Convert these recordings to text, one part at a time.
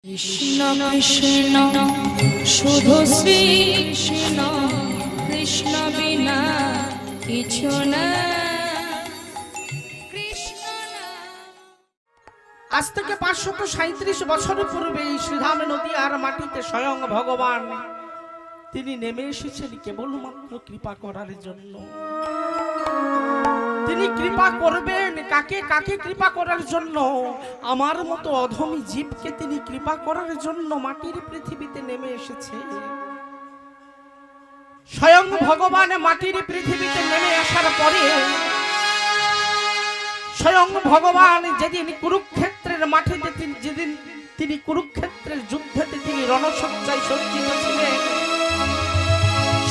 কৃষ্ণ কৃষ্ণ শুধু শ্রী কৃষ্ণ, কৃষ্ণ বিনা কিছু না। আজ থেকে 537 বছর পূর্বে এই শ্রীধাম নদীয়ার মাটিতে স্বয়ং ভগবান তিনি নেমে এসেছেন কেবলমাত্র কৃপা করার জন্য। তিনি কৃপা করবেন কাকে? কাকে কৃপা করার জন্য? আমার মতো অধমী জীবকে তিনি কৃপা করার জন্য মাটির পৃথিবীতে নেমে এসেছে। স্বয়ং ভগবান মাটির পৃথিবীতে নেমে আসার পরে স্বয়ং ভগবান যেদিন কুরুক্ষেত্রের মাটিতে যেদিন তিনি কুরুক্ষেত্রের যুদ্ধেতে তিনি রণসজ্জায় সজ্জিত ছিলেন,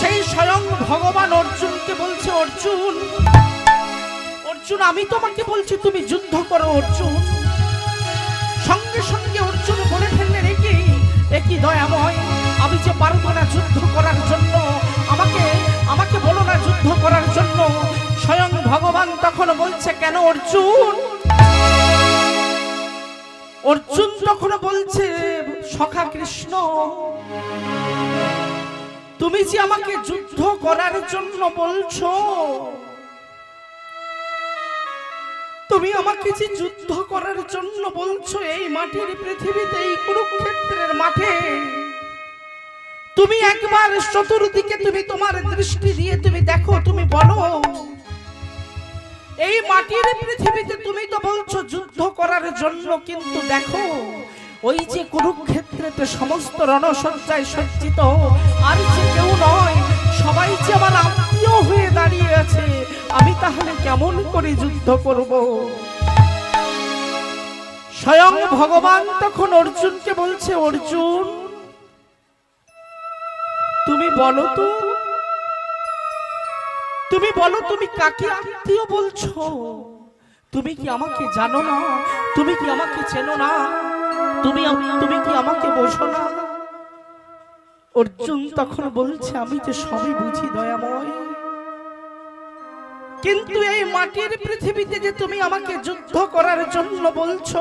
সেই স্বয়ং ভগবান অর্জুনকে বলছে, অর্জুন অর্জুন আমি তোমাকে বলছি তুমি যুদ্ধ করো অর্জুন। সঙ্গে সঙ্গে অর্জুন বলে ফেললেন, একই দয়াময়, আমি যে পারবো না যুদ্ধ করার জন্য, আমাকে বলো না যুদ্ধ করার জন্য। স্বয়ং ভগবান তখন বলছে, কেন অর্জুন? অর্জুন তখন বলছে, সখা কৃষ্ণ তুমি যে আমাকে যুদ্ধ করার জন্য বলছো, তুমি আমাকে যে যুদ্ধ করার জন্য বলছো এই মাটির পৃথিবীতে, এই কুরুক্ষেত্রের মাঠে, তুমি একবার চতুর্দিকে তুমি তোমার দৃষ্টি দিয়ে তুমি দেখো, তুমি বলো এই মাটির পৃথিবীতে তুমি তো বলছো যুদ্ধ করার জন্য, কিন্তু দেখো ওই যে কুরুক্ষেত্রেতে সমস্ত রণসজ্জায় সজ্জিত আর যে কেউ নয়, সবাই যে আমার আত্মীয় হয়ে দাঁড়িয়ে আছে, আমি তাহলে কেমন করে যুদ্ধ করব? স্বয়ং ভগবান তখন অর্জুনকে বলছে, অর্জুন তুমি বলো তো, তুমি বলো তুমি কাকে আত্মীয় বলছো? তুমি কি আমাকে জানো না? তুমি কি আমাকে চেনো না? তুমি কি আমাকে বোঝো না? অর্জুন তখন বলছে, আমি যে সবই বুঝি দয়াময়, কিন্তু এই মাটির পৃথিবীতে যে তুমি আমাকে যুদ্ধ করার জন্য বলছো,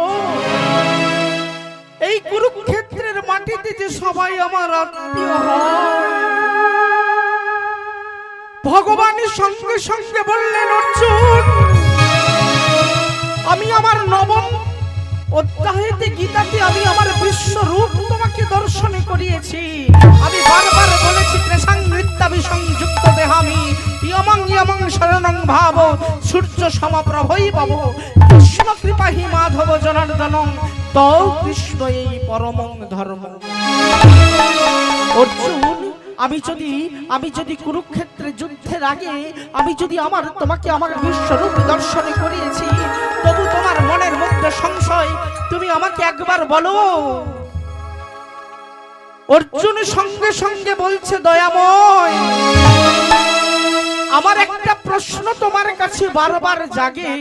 এই কুরুক্ষেত্রের মাটিতে যে সবাই আমার আত্মীয় হয়। ভগবানের সঙ্গে সঙ্গে বললেন, অর্জুন আমি আমার নবম অধ্যায়েতে গীতাতে আমি আমার বিশ্বরূপ তোমাকে দর্শন করিয়েছি। আমি বারবার বলেছি, ত্রেষাং নৃত্যাভি সংযুক্ত দেহামি ইয়মং ইয়মং শরণং ভাব সূর্য সমপ্রভৈ ভব কৃষ্ণ কৃপাহি মাধব জনার্দনং তৌ কৃষ্ণ এই পরমং ধর্ম। অর্জুন আমি যদি কুরুক্ষেত্রে যুদ্ধের আগে আমি যদি তোমাকে আমার বিশ্বরূপ দর্শন করিয়েছি, তবু তোমার মনের মধ্যে সংশয়, তুমি আমাকে একবার বলো। অর্জুন সঙ্গে সঙ্গে বলছে, দয়াময় আমার একটা প্রশ্ন তোমার কাছে বারবার জাগে।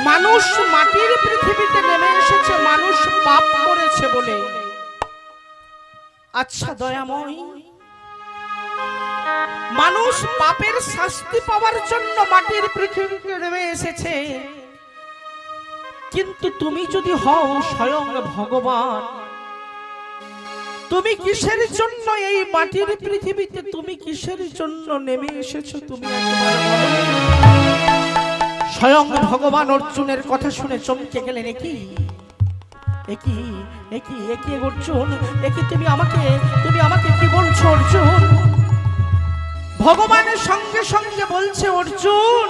মানুষ মাটির পৃথিবীতে নেমে এসেছে মানুষ পাপ করেছে বলে, আচ্ছা দয়াময় মানুষ পাপের শাস্তি পাওয়ার জন্য মাটির পৃথিবীতে নেমে এসেছে, কিন্তু তুমি যদি হও স্বয়ং ভগবান, তুমি কিসের জন্য এই মাটির পৃথিবীতে তুমি কিসের জন্য নেমে এসেছো? তুমি একবার বলো। স্বয়ং ভগবান অর্জুনের কথা শুনে চমকে গেলেন, একই অর্জুন, তুমি আমাকে কি বলছো অর্জুন? ভগবানের সঙ্গে সঙ্গে বলছে, অর্জুন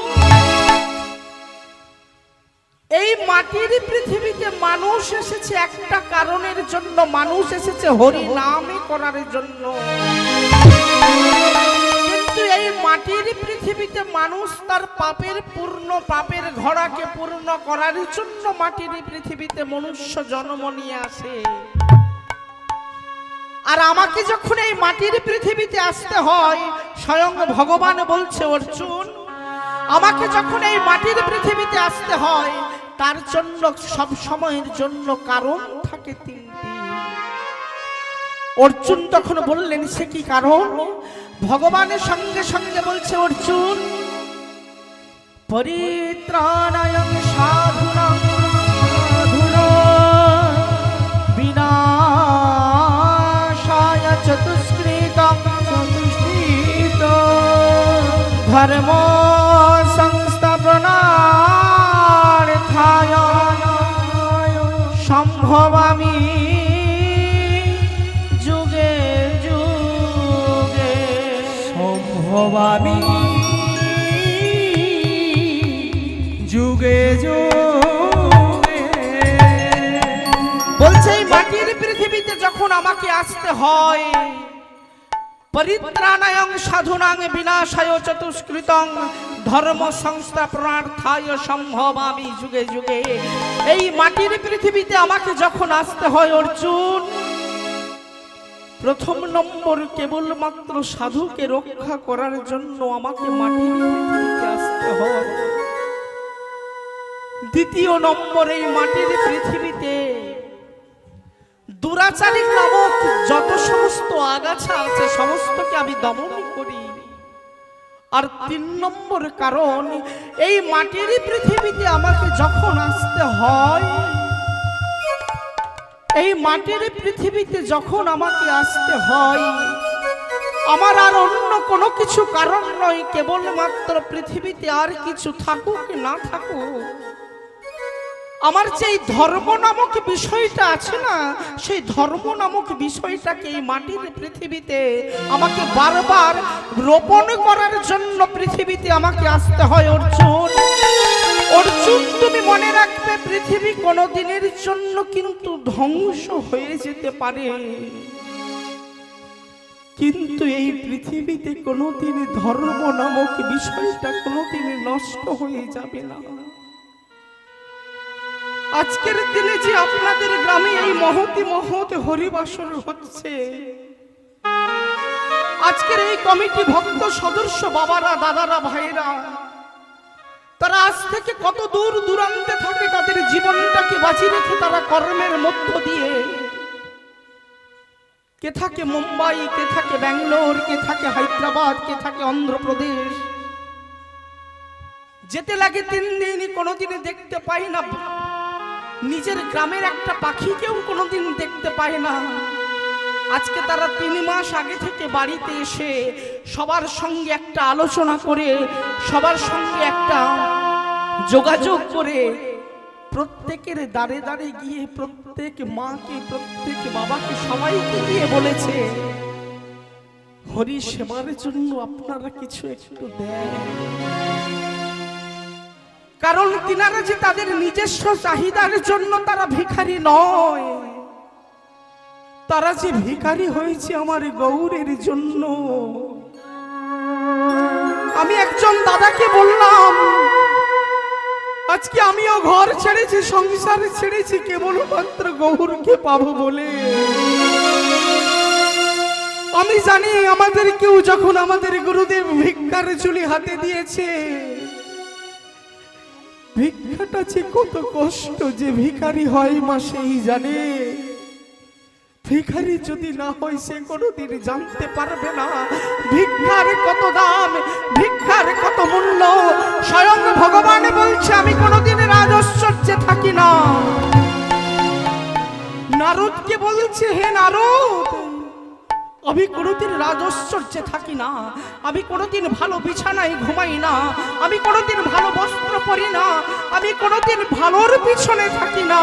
এই মাটির পৃথিবীতে মানুষ এসেছে একটা কারণের জন্য, মানুষ এসেছে হরি নামে করার জন্য, কিন্তু এই মাটির পৃথিবীতে মানুষ তার পাপের ঘোড়াকে পূর্ণ করার জন্য মাটির পৃথিবীতে মনুষ্য জন্ম নিয়ে আসে। আর আমাকে যখন এই মাটির পৃথিবীতে আসতে হয়, স্বয়ং ভগবান বলছে, অর্জুন আমাকে যখন এই মাটির পৃথিবীতে আসতে হয়, তার জন্য সব সময়ের জন্য কারণ থাকে তিনটি। অর্জুন তখন বললেন, সে কি কারণ? ভগবানের সঙ্গে সঙ্গে বলছে, অর্জুন পরিত্রাণায় সাধুনাং সম্ভব আমি যুগে যুগে, সম্ভব আমি যুগে যুগে। বলছে এই মাটির পৃথিবীতে যখন আমাকে আসতে হয়, পরিত্রাণায়ং সাধুনাং বিনাশায় চতুষ্কৃতং ধর্ম সংস্থাপনার্থায় সম্ভবামি যুগে যুগে। এই মাটির পৃথিবীতে আমাকে যখন আসতে হয় অর্জুন, প্রথম নম্বর কেবলমাত্র সাধুকে রক্ষা করার জন্য আমাকে মাটির পৃথিবীতে আসতে হয়। দ্বিতীয় নম্বর, এই মাটির পৃথিবীতে দুরাচারী নামক যত সমস্ত আগাছা আছে সমস্তকে আমি দমন করি। আর তিন নম্বর কারণ, এই মাটির পৃথিবীতে আমাকে যখন আসতে হয়, এই মাটির পৃথিবীতে যখন আমাকে আসতে হয়, আমার আর অন্য কোনো কিছু কারণ নয়, কেবলমাত্র পৃথিবীতে আর কিছু থাকুক না থাকুক, আমার যে ধর্ম নামক বিষয়টা আছে না, সেই ধর্ম নামক বিষয়টাকে এই মাটির পৃথিবীতে আমাকে বারবার রোপণ করার জন্য পৃথিবীতে আমাকে আসতে হয়। অর্জুন, অর্জুন তুমি মনে রাখবে, পৃথিবী কোনো দিনের জন্য কিন্তু ধ্বংস হয়ে যেতে পারে, কিন্তু এই পৃথিবীতে কোনোদিন ধর্ম নামক বিষয়টা কোনোদিন নষ্ট হয়ে যাবে না। আজকের দিনে যে আপনাদের গ্রামে এই মহতি মহৎ হরিবাসর হচ্ছে, আজকের এই কমিটি ভক্ত সদস্য বাবারা, দাদারা, ভাইরা, তারা আজ থেকে কত দূর দূরান্তে থাকে, তাদের জীবনটাকে বাঁচিয়ে রেখে তারা কর্মের মধ্য দিয়ে, কে থাকে মুম্বাই, কে থাকে ব্যাঙ্গালোর, কে থাকে হায়দ্রাবাদ, কে থাকে অন্ধ্রপ্রদেশ, যেতে লাগে 3 দিন, কোনোদিনই দেখতে পাই না নিজের গ্রামের একটা পাখিকেও কোনোদিন দেখতে পায় না। আজকে তারা 3 মাস আগে থেকে বাড়িতে এসে সবার সঙ্গে একটা আলোচনা করে, সবার সঙ্গে একটা যোগাযোগ করে, প্রত্যেকের দাঁড়ে দাঁড়ে গিয়ে প্রত্যেক মাকে, প্রত্যেক বাবাকে, সবাইকে গিয়ে বলেছে, হরি সেবার জন্য আপনারা কিছু একটু দেন। কারণ তিনারা যে তাদের নিজস্ব চাহিদার জন্য তারা ভিখারি নয়, তারা যে ভিখারি হয়েছে আমার গৌরের জন্য। আমি একজন দাদাকে বললাম, আজকে আমিও ঘর ছেড়েছি, সংসার ছেড়েছি, কেবলমাত্র গৌরকে পাবো বলে। আমি জানি আমাদের কেউ যখন আমাদের গুরুদেব ভিক্ষার ঝুলি হাতে দিয়েছে, ভিক্ষাটা যে কত কষ্ট, যে ভিখারি হয় মা সেই জানে। ভিখারি যদি না হয় সে কোনোদিন জানতে পারবে না ভিক্ষার কত দাম, ভিক্ষার কত মূল্য। স্বয়ং ভগবান বলছে, আমি কোনোদিন রাজশ্বর্যে থাকি না। নারদকে বলছে, হে নারদ, আমি কোনোদিন রাজশ্বর্যে থাকি না, আমি কোনোদিন ভালো বিছানায় ঘুমাই না, আমি কোনোদিন ভালো বস্ত্র পরি না, আমি কোনোদিন ভালোর পিছনে থাকি না।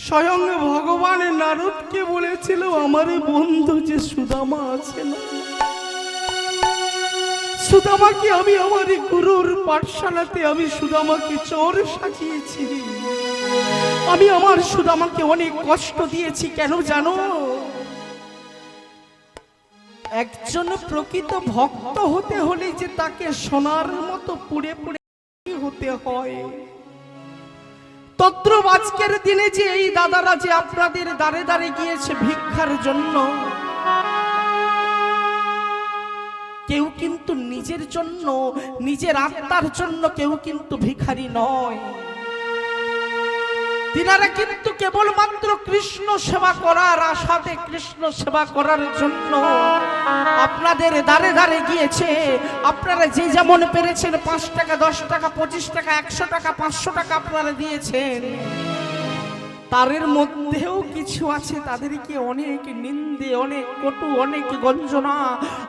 স্বয়ং ভগবান নারদকে বলেছিল, আমার বন্ধু যে সুদামা আছে না, সুদামাকে আমি আমার গুরুর পাঠশালাতে আমি সুদামাকে চোর সাজিয়েছি, আমি আমার সুদামাকে অনেক কষ্ট দিয়েছি। কেন জানো? একজন প্রকৃত ভক্ত হতে হলে যে তাকে সোনার মতো পুড়ে পুড়ে হতে হয়। তত্র আজকের দিনে যে এই দাদারা যে আপনাদের দাঁড়ে দাঁড়ে গিয়েছে ভিক্ষার জন্য, কেউ কিন্তু নিজের জন্য, নিজের আত্মার জন্য কেউ কিন্তু ভিখারি নয়। তিনারা কিন্তু কেবলমাত্র কৃষ্ণ সেবা করার আশাতে, কৃষ্ণ সেবা করার জন্য আপনাদের দাঁড়ে দাঁড়ে গিয়েছে। আপনারা যে যেমন পেরেছেন 5 টাকা, 10 টাকা, 25 টাকা, 100 টাকা, 500 টাকা আপনারা দিয়েছেন। তাদের মধ্যেও কিছু আছে তাদেরকে অনেক নিন্দে, অনেক কটু, অনেক গঞ্জনা।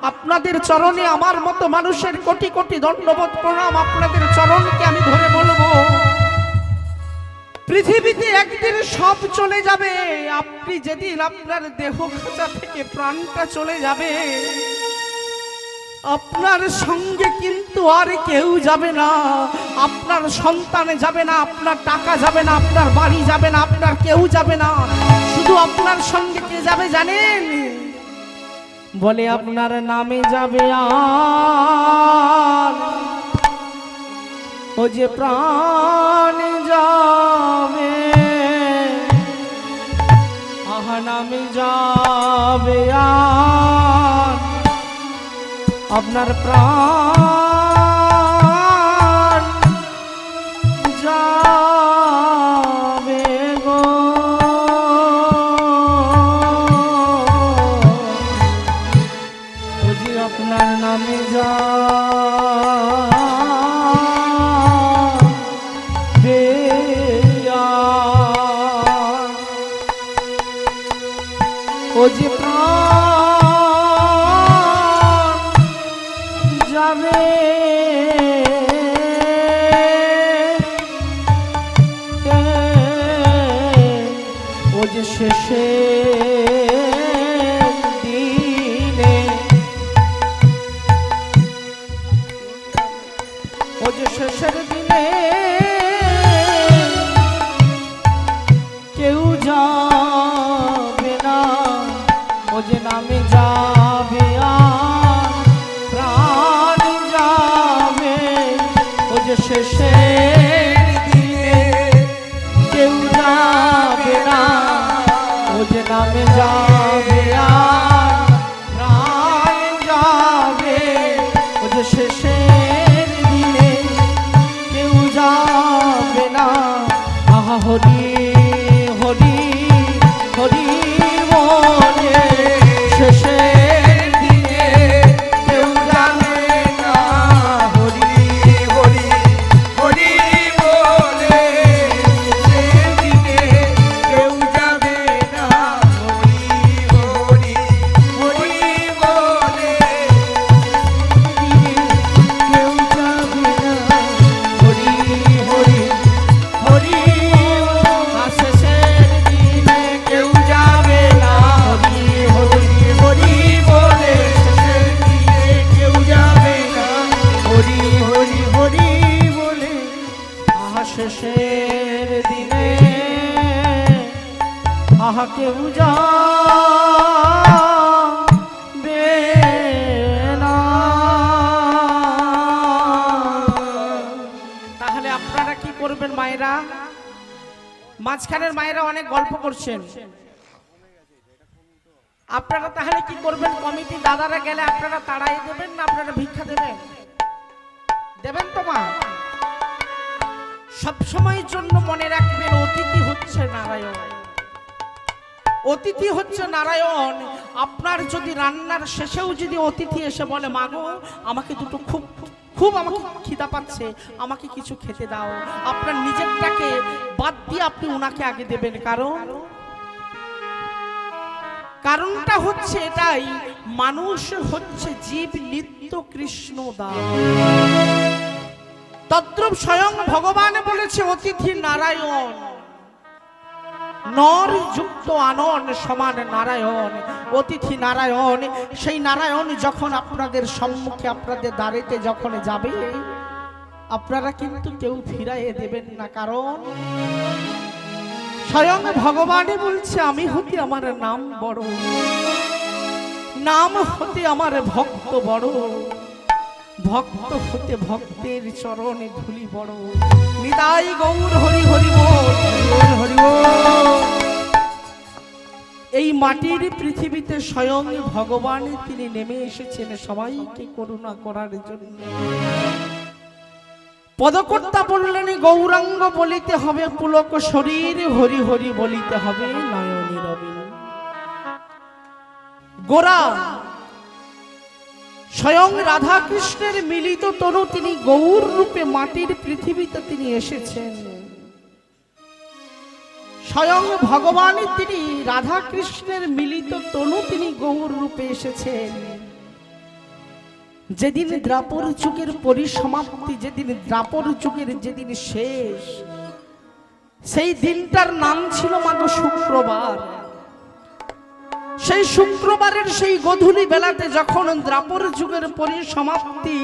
আপনাদের চরণে আমার মতো মানুষের কোটি কোটি দণ্ডবোধ প্রণাম। আপনাদের চরণকে আমি ধরে বলবো, পৃথিবীতে একদিন সব চলে যাবে। আপনি যেদিন আপনার দেহ খাঁচা থেকে প্রাণটা চলে যাবে, আপনার সঙ্গে কিন্তু আর কেউ যাবে না। আপনার সন্তান যাবে না, আপনার টাকা যাবে না, আপনার বাড়ি যাবে না, আপনার কেউ যাবে না। শুধু আপনার সঙ্গে কে যাবে জানেন? বলে আপনার নামে যাবে আর ও যে প্রাণ যাবে, আহা নামে যাবে আর আপনার প্রাণ যাবে গো। বুঝি আপনার নামে যাবে ও যে যাবে ও যে শেষে দিনে, ও যে শেষের দিনে কেউ যাবে না, ও যে নামে যাবে আর প্রাণ যাবে, ও যে শেষের দিনে কেউ যাবে না, ও যে নামে যাবে আর প্রাণ যাবে, ও যে শেষের দিনে কেউ যাবে না। আহা হরি হরি হরি বলে শেষের দিনে কেউ যাবে না, হরি হরি হরি বলে শেষের দিনে কেউ যাবে না, হরি হরি হরি বলে কেউ যাবে না, হরি হরি হরি শেষের দিনে কেউ যাবে না, হরি হরি হরি বলে শেষের দিনে কেউ যাবে না, হরি হরি হরি বলে আহা শেষের দিনে আহা কেউ যাবে না। তাহলে আপনারা কি করবেন মায়েরা? মাঝখানের মায়েরা অনেক গল্প করছেন, আপনারা তাহলে কি করবেন? কমিটি দাদারা গেলে আপনারা তাড়াই দেবেন না আপনারা ভিক্ষা দেবেন? দেবেন তো মা? সব সময়ের জন্য মনে রাখবেন, অতিথি হচ্ছে নারায়ণ। অতিথি হচ্ছে নারায়ণ। আপনার যদি রান্নার শেষেও যদি অতিথি এসে বলে মাগো আমাকে দুটো খুব খুব আমাকে খিদা পাচ্ছে, আমাকে কিছু খেতে দাও, আপনার নিজেরটাকে বাদ দিয়ে আপনি ওনাকে আগে দেবেন। কারণটা হচ্ছে এটাই, মানুষ হচ্ছে জীব নিত্য কৃষ্ণ দাস। তদ্রূপ স্বয়ং ভগবান বলেছে অতিথি নারায়ণ, নর যুক্ত আনন সমান নারায়ণ। অতিথি নারায়ণ, সেই নারায়ণ যখন আপনাদের সম্মুখে আপনাদের দ্বারেতে যখন যাবে, আপনারা কিন্তু কেউ ফিরাইয়ে দেবেন না। কারণ স্বয়ং ভগবানই বলছে আমি হতে আমার নাম বড়, নাম হতে আমার ভক্ত বড়, ভক্ত হতে ভক্তের চরণে ধুলি বড়। নিতাই গৌর হরি হরি বল, হরি বল। এই মাটির পৃথিবীতে স্বয়ং ভগবান তিনি নেমে এসেছেন সবাইকে করুণা করার জন্য। পদকর্তা বললেন গৌরাঙ্গ বলিতে হবে পুলক শরীর, হরি হরি বলিতে হবে নয়নী রবি। গোরা স্বয়ং রাধা কৃষ্ণের মিলিত তনু, তিনি গৌর রূপে মাটির পৃথিবীতে তিনি এসেছেন। স্বয়ং ভগবান তিনি রাধা কৃষ্ণের মিলিত তনু, তিনি গৌর রূপে এসেছেন। যেদিন দ্রাপর যুগের পরিসমাপ্তি, যেদিন দ্রাপর যুগের যেদিন শেষ, সেই দিনটার নাম ছিল মাগো শুক্রবার। সেই শুক্রবারের সেই গধূলি বেলাতে যখন দ্বাপর যুগের পরিসমাপ্তি,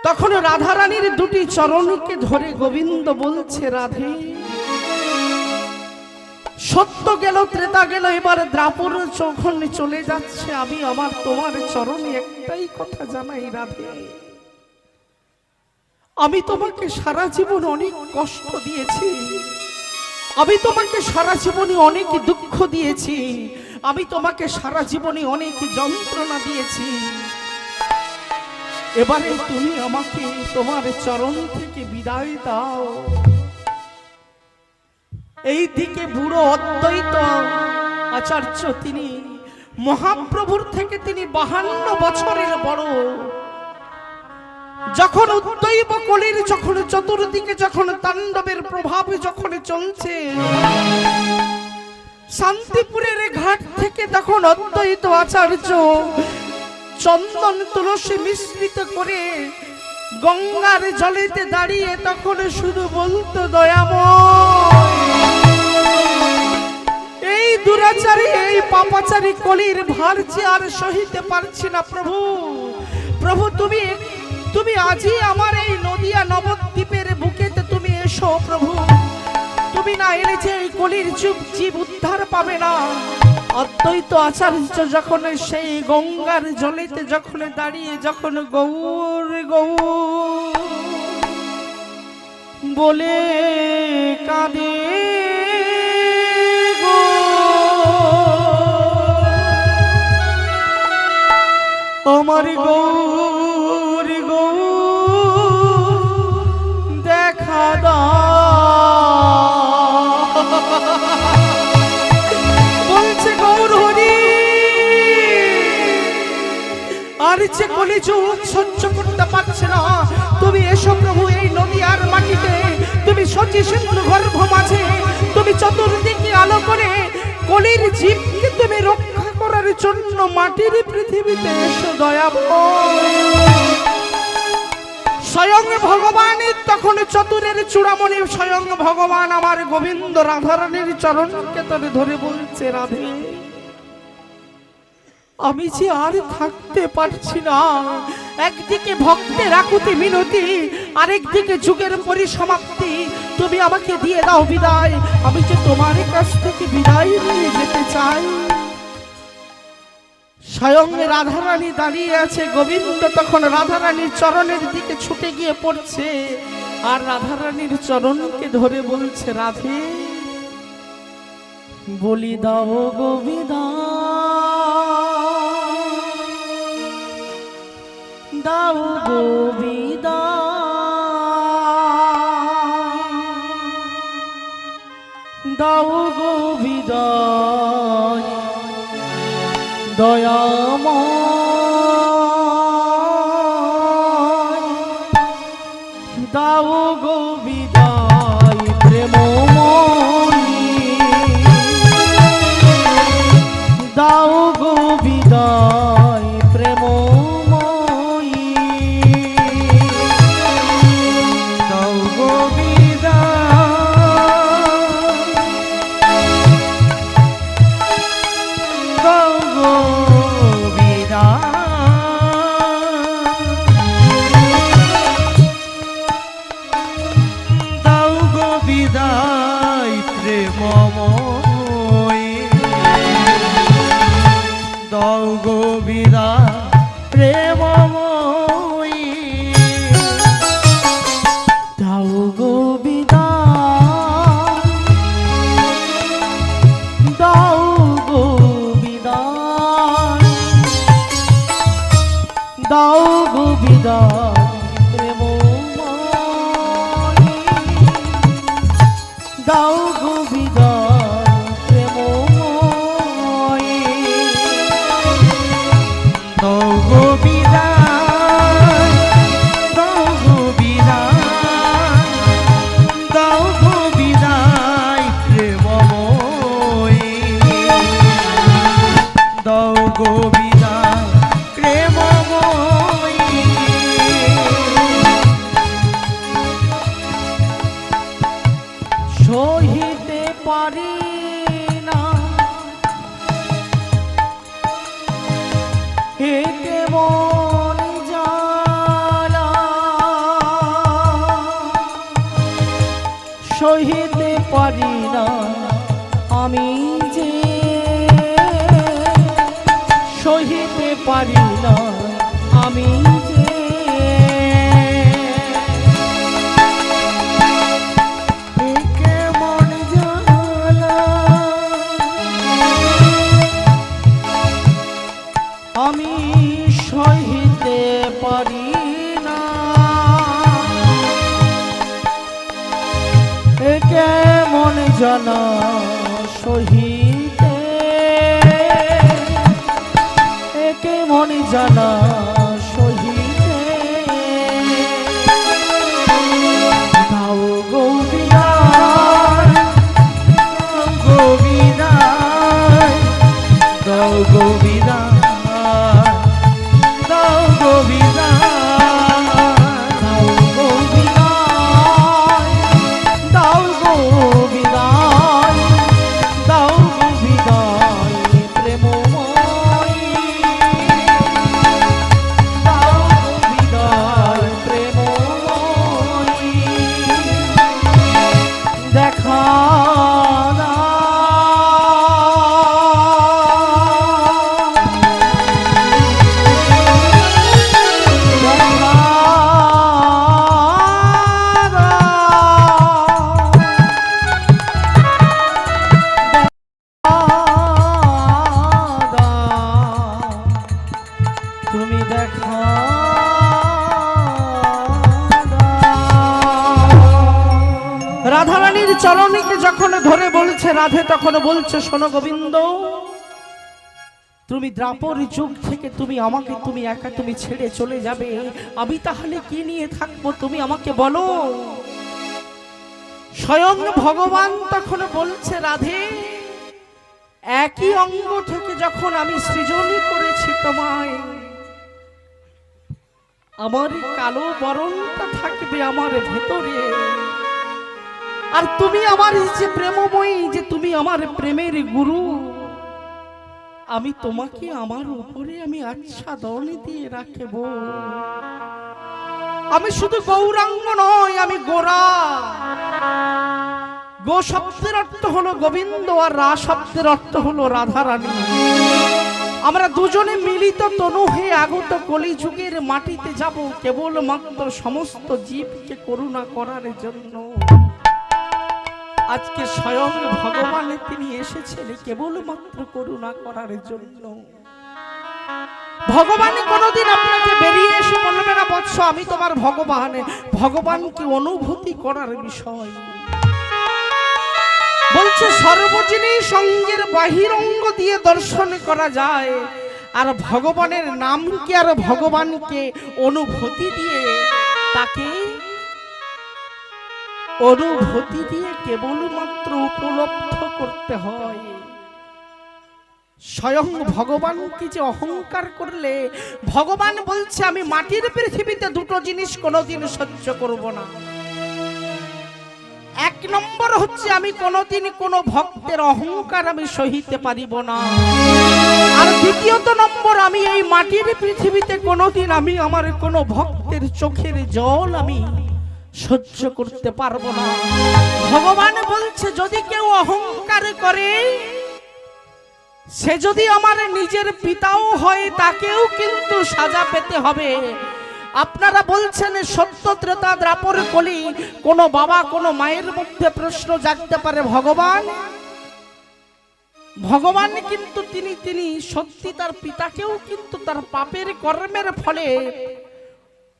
তখন রাধারানীর দুটি চরণকে ধরে গোবিন্দ বলছে, রাধে সত্য গেল, ত্রেতা গেল, এবার দ্বাপর যখন চলে যাচ্ছে, আমি আমার তোমার চরণে একটাই কথা জানাই, রাধে আমি তোমাকে সারা জীবন অনেক কষ্ট দিয়েছি, আমি তোমাকে সারা জীবনে অনেক দুঃখ দিয়েছি, আমি তোমাকে সারা জীবনে অনেক যন্ত্রণা দিয়েছি, এবারে তুমি আমাকে তোমার চরণ থেকে বিদায় দাও। এই দিকে বুড়ো অদ্বৈত আচার্য, তিনি মহাপ্রভুর থেকে তিনি 52 বছরের বড়, যখন উদ্দৈব কলির যখন চতুর্দিকে যখন তাণ্ডবের প্রভাব যখন চলছে, শান্তিপুরের ঘাট থেকে তখন অদ্বৈত আচার্য চন্দন তুলসী মিশ্রিত করে গঙ্গার জলেতে দাঁড়িয়ে তখন শুধু বলতো, দয়াময় এই দুরাচারী এই পাপাচারী কলির ভার যে আর সহিতে পারছি না, প্রভু প্রভু তুমি আজই আমার এই নদিয়া নবদ্বীপের বুকেতে তুমি এসো প্রভু, তুমি না এলে যে এই কলির যুগ জীব উদ্ধার পাবে না। অদ্বৈত আচার্য যখন সেই গঙ্গার জলেতে যখন দাঁড়িয়ে যখন গৌর গৌর বলে কাঁদে গো, আমার গৌর গৌর দেখা দাও, বলছে গৌর হরি আর যে কলিযুগ সহ্য করতে পারছে না, তুমি এসো প্রভু এই নদিয়ার মাটিতে, তুমি শচী সিন্ধু গর্ভ মাঝে, তুমি চতুর্দিকে আলো করে কলির জীবকে তুমি রক্ষা করার জন্য মাটির পৃথিবীতে এসো দয়াময়। স্বয়ং ভগবান তখন চতুরের চূড়ামণি, স্বয়ং ভগবান আমার গোবিন্দ রাধারানীর চরণকে তবে ধরে বলছে, রাধে আমি যে আর থাকতে পারছি না, একদিকে ভক্তের আকুতি মিনতি, আরেকদিকে যুগের পরিসমাপ্তি, তুমি আমাকে দিয়ে দাও বিদায়, আমি যে তোমার কাছ থেকে বিদায় নিয়ে যেতে চাই। স্বয়ং রাধারানী দাঁড়িয়ে আছে, গোবিন্দ তখন রাধারানীর চরণের দিকে ছুটে গিয়ে পড়ছে, আর রাধারানীর চরণকে ধরে বলছে, রাধে বলি দাও গো বিদায়, দাও গো বিদায়, দাও গো বিদায়, দয়াময় দাও গো বিদায়, প্রেমময়ী দাও গো বিদায়, প্রেমময়ী দাও গো বিদায়, দাও গো বিদায়, প্রেমময়ী দাও গো বিদায়, প্রেমময়ী দাও গো বিদায়, দাও গো বিদায়, দাও গো বিদায়, দাও গো বিদায়, প্রেমময়ী দাও গো বিদায়, দাও গো বিদায়, দাও গো বিদায়, প্রেমময়ী দাও গো বিদায়, প্রেমময়ী পারি না, হে কেমন জ্বালা সহিতে পারি না আমি যে, সহিতে পারি না আমি যে। কেমন জ্বালা আমি সহিতে পারি না, কেমন জ্বালা সহিতে, কেমন জ্বালা সহিতে। দাও গো বিদায়, গো বিদায়, দাও গো বিদায়, দাও গো বিদায়, দাও গো বিদায়, দাও গো বিদায়, দাও গো বিদায় প্রেমময়ী, দাও গো বিদায় প্রেমময়ী। দেখা তুমি দেখা রাধারানীর চরণীকে যখন ধরে বলছে রাধে, তখন বলছে শোনো গোবিন্দ, তুমি দ্রাপর যুগ থেকে তুমি আমাকে, তুমি একা তুমি ছেড়ে চলে যাবে, আমি তাহলে কি নিয়ে থাকবো তুমি আমাকে বলো। স্বয়ং ভগবান তখন বলছে রাধে, একই অঙ্গ থেকে যখন আমি সৃজনী করেছি তোমায়, আমার কালো বরণটা থাকবে আমার ভেতরে, আর তুমি আমার যে প্রেমময়ী, যে তুমি আমার প্রেমের গুরু, আমি তোমাকে আমার উপরে আমি আচ্ছাদন দিয়ে রাখব। আমি শুধু গৌরাঙ্গ নয়, আমি গোরা। গো শব্দের অর্থ হলো গোবিন্দ, আর রা শব্দের অর্থ হলো রাধারানী। আমরা দুজনে মিলিত তনু হয়ে আগত কলি যুগের মাটিতে যাব কেবলমাত্র সমস্ত জীবকে করুণা করার জন্য। আজকে স্বয়ং ভগবান তিনি এসেছেন কেবলমাত্র করুণা করার জন্য। ভগবান কোনোদিন আপনাকে বেরিয়ে এসে বলবে না বৎস আমি তোমার ভগবান। ভগবানকে অনুভূতি করার বিষয় বলছে, সর্বজনীন সঙ্গের বাহিরঙ্গ দিয়ে দর্শন করা যায়, আর ভগবানের নামকে আর ভগবানকে অনুভূতি দিয়ে, তাকে অনুভূতি দিয়ে কেবলমাত্র উপলব্ধ করতে হয়। স্বয়ং ভগবানকে যে অহংকার করলে, ভগবান বলছে আমি মাটির পৃথিবীতে দুটো জিনিস কোনোদিন সহ্য করব না। এক নম্বর হচ্ছে আমি কোনোদিন কোনো ভক্তের অহংকার আমি সহিতে পারিব না, আর দ্বিতীয়ত নম্বর আমি এই মাটির পৃথিবীতে কোনোদিন আমি আমার কোনো ভক্তের চোখের জল আমি সহ্য করতে পারবো না। ভগবান বলছে যদি কেউ অহংকার করে, সে যদি আমার নিজের পিতাও হয়, তাকেও কিন্তু সাজা পেতে হবে। আপনারা বলছেন সত্য ত্রেতা দ্রাপর কলি, কোন বাবা কোন মায়ের মধ্যে প্রশ্ন জাগতে পারে ভগবান ভগবান কিন্তু তিনি সত্যি তার পিতাকেও কিন্তু তার পাপের কর্মের ফলে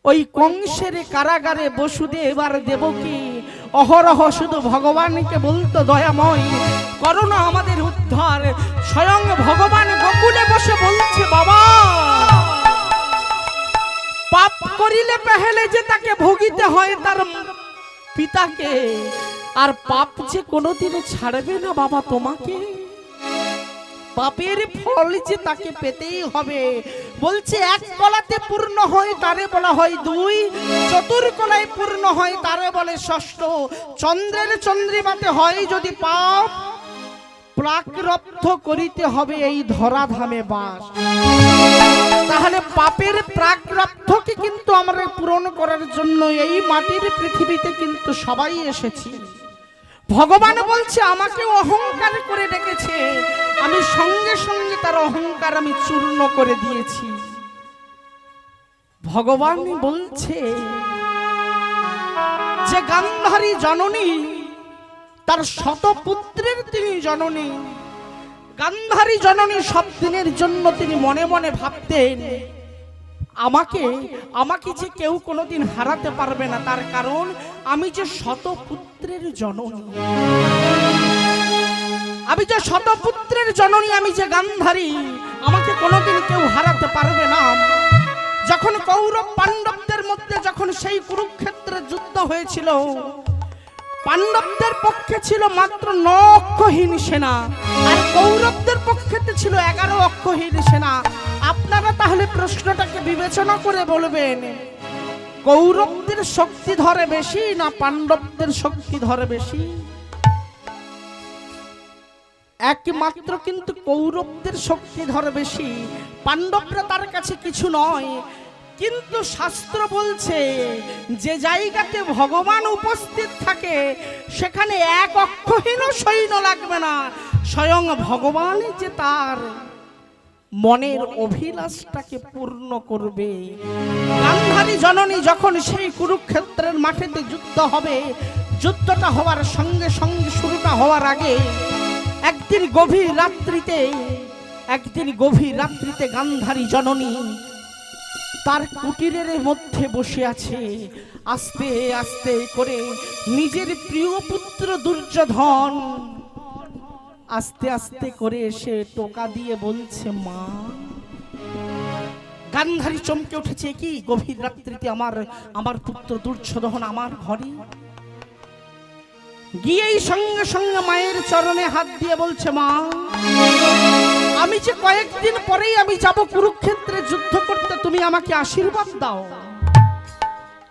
ওই কংসের কারাগারে বসুদেব আর দেবকী অহরহ শুধু ভগবানকে বলতো দয়াময় করো না আমাদের উদ্ধার। স্বয়ং ভগবান গোকুলে বসে বলছে বাবা পাপ করিলে পেহেলে যে তাকে ভোগিতে হয় তার পিতাকে, আর পাপ যে কোনোদিন ছাড়বে না বাবা তোমাকে, পাপের ফল যে তাকে পেতেই হবে। বলছে এক কলাতে পূর্ণ হয় তারে বলা হয় দুই, চতুর্কলায় পূর্ণ হয় তারে বলে ষষ্ঠ। চন্দ্রের চন্দ্রিমাতে হয় যদি পাপ, প্রাকরব্ধ করিতে হবে এই ধরাধামে বাস। তাহলে পাপের প্রাকরব্ধকে কিন্তু আমরা পূরণ করার জন্য এই মাটির পৃথিবীতে কিন্তু সবাই এসেছি। ভগবান বলছে আমাকে অহংকার করে ডেকেছে, আমি সঙ্গে সঙ্গে তার অহংকার আমি চূর্ণ করে দিয়েছি। ভগবান বলছে যে গান্ধারী জননী তার শতপুত্রের তিনি জননী। গান্ধারী জননী সব দিনের জন্য তিনি মনে মনে ভাবতেন আমাকে যে কেউ কোনোদিন হারাতে পারবে না, তার কারণ আমি যে শতপুত্রের জননী, আমি যে শতপুত্রের জননী, আমি যে গান্ধারী, আমাকে কোনোদিন কেউ হারাতে পারবে না। যখন কৌরব পাণ্ডবদের মধ্যে যখন সেই কুরুক্ষেত্রের যুদ্ধ হয়েছিল, পাণ্ডবদের পক্ষে ছিল মাত্র 9 অক্ষহীন সেনা, আর কৌরবদের পক্ষে ছিল 11 অক্ষহীন সেনা। আপনারা তাহলে প্রশ্নটাকে বিবেচনা করে বলবেন, কৌরবদের শক্তি ধরে বেশি না পাণ্ডবদের শক্তি ধরে বেশি? একমাত্র কিন্তু কৌরবদের শক্তি ধরে বেশি, পাণ্ডবরা তার কাছে কিছু নয়। কিন্তু শাস্ত্র বলছে যে জায়গাতে ভগবান উপস্থিত থাকে সেখানে এক অক্ষহীন সৈন্য লাগবে না, স্বয়ং ভগবান যে তার মনের অভিলাষটাকে পূর্ণ করবে। গান্ধারী জননী যখন সেই কুরুক্ষেত্রের মাঠেতে যুদ্ধ হবে, যুদ্ধটা হওয়ার সঙ্গে সঙ্গে শুরুটা হওয়ার আগে একদিন গভীর রাত্রিতে গান্ধারী জননী তার কুটিরের মধ্যে বসে আছে। আস্তে আস্তে করে নিজের প্রিয় পুত্র দুর্যোধন আস্তে আস্তে করে এসে টোকা দিয়ে বলছে মা। গান্ধারী চমকে উঠেছে, কি গভীর রাত্রিতে আমার পুত্র দুর্যোধন আমার ঘরে? গিয়েই সঙ্গে সঙ্গে মায়ের চরণে হাত দিয়ে বলছে মা, আমি যে কয়েকদিন পরেই আমি যাব কুরুক্ষেত্রে যুদ্ধ করতে, তুমি আমাকে আশীর্বাদ দাও।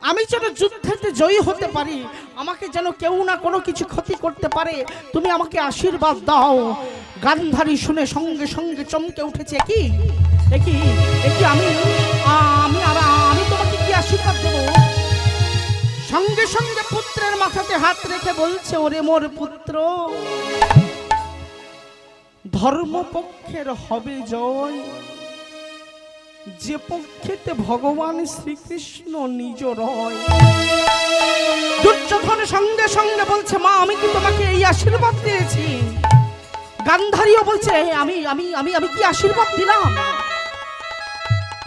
আমি যেন যুদ্ধেতে জয়ী হতে পারি, আমাকে যেন কেউ না কোনো কিছু ক্ষতি করতে পারে, তুমি আমাকে আশীর্বাদ দাও। গান্ধারী শুনে সঙ্গে সঙ্গে চমকে উঠেছে, কি আমি তোমাকে কি আশীর্বাদ দেব? সঙ্গে সঙ্গে পুত্রের মাথাতে হাত রেখে বলছে, ওরে মোর পুত্র, ধর্মপক্ষের হবে জয় যে পক্ষেতে ভগবান শ্রীকৃষ্ণ নিজ রয়। দুর্যোধন সঙ্গে সঙ্গে বলছে মা, আমি কি তোমাকে এই আশীর্বাদ দিয়েছি? গান্ধারীও বলছে আমি আমি আমি আমি কি আশীর্বাদ দিলাম?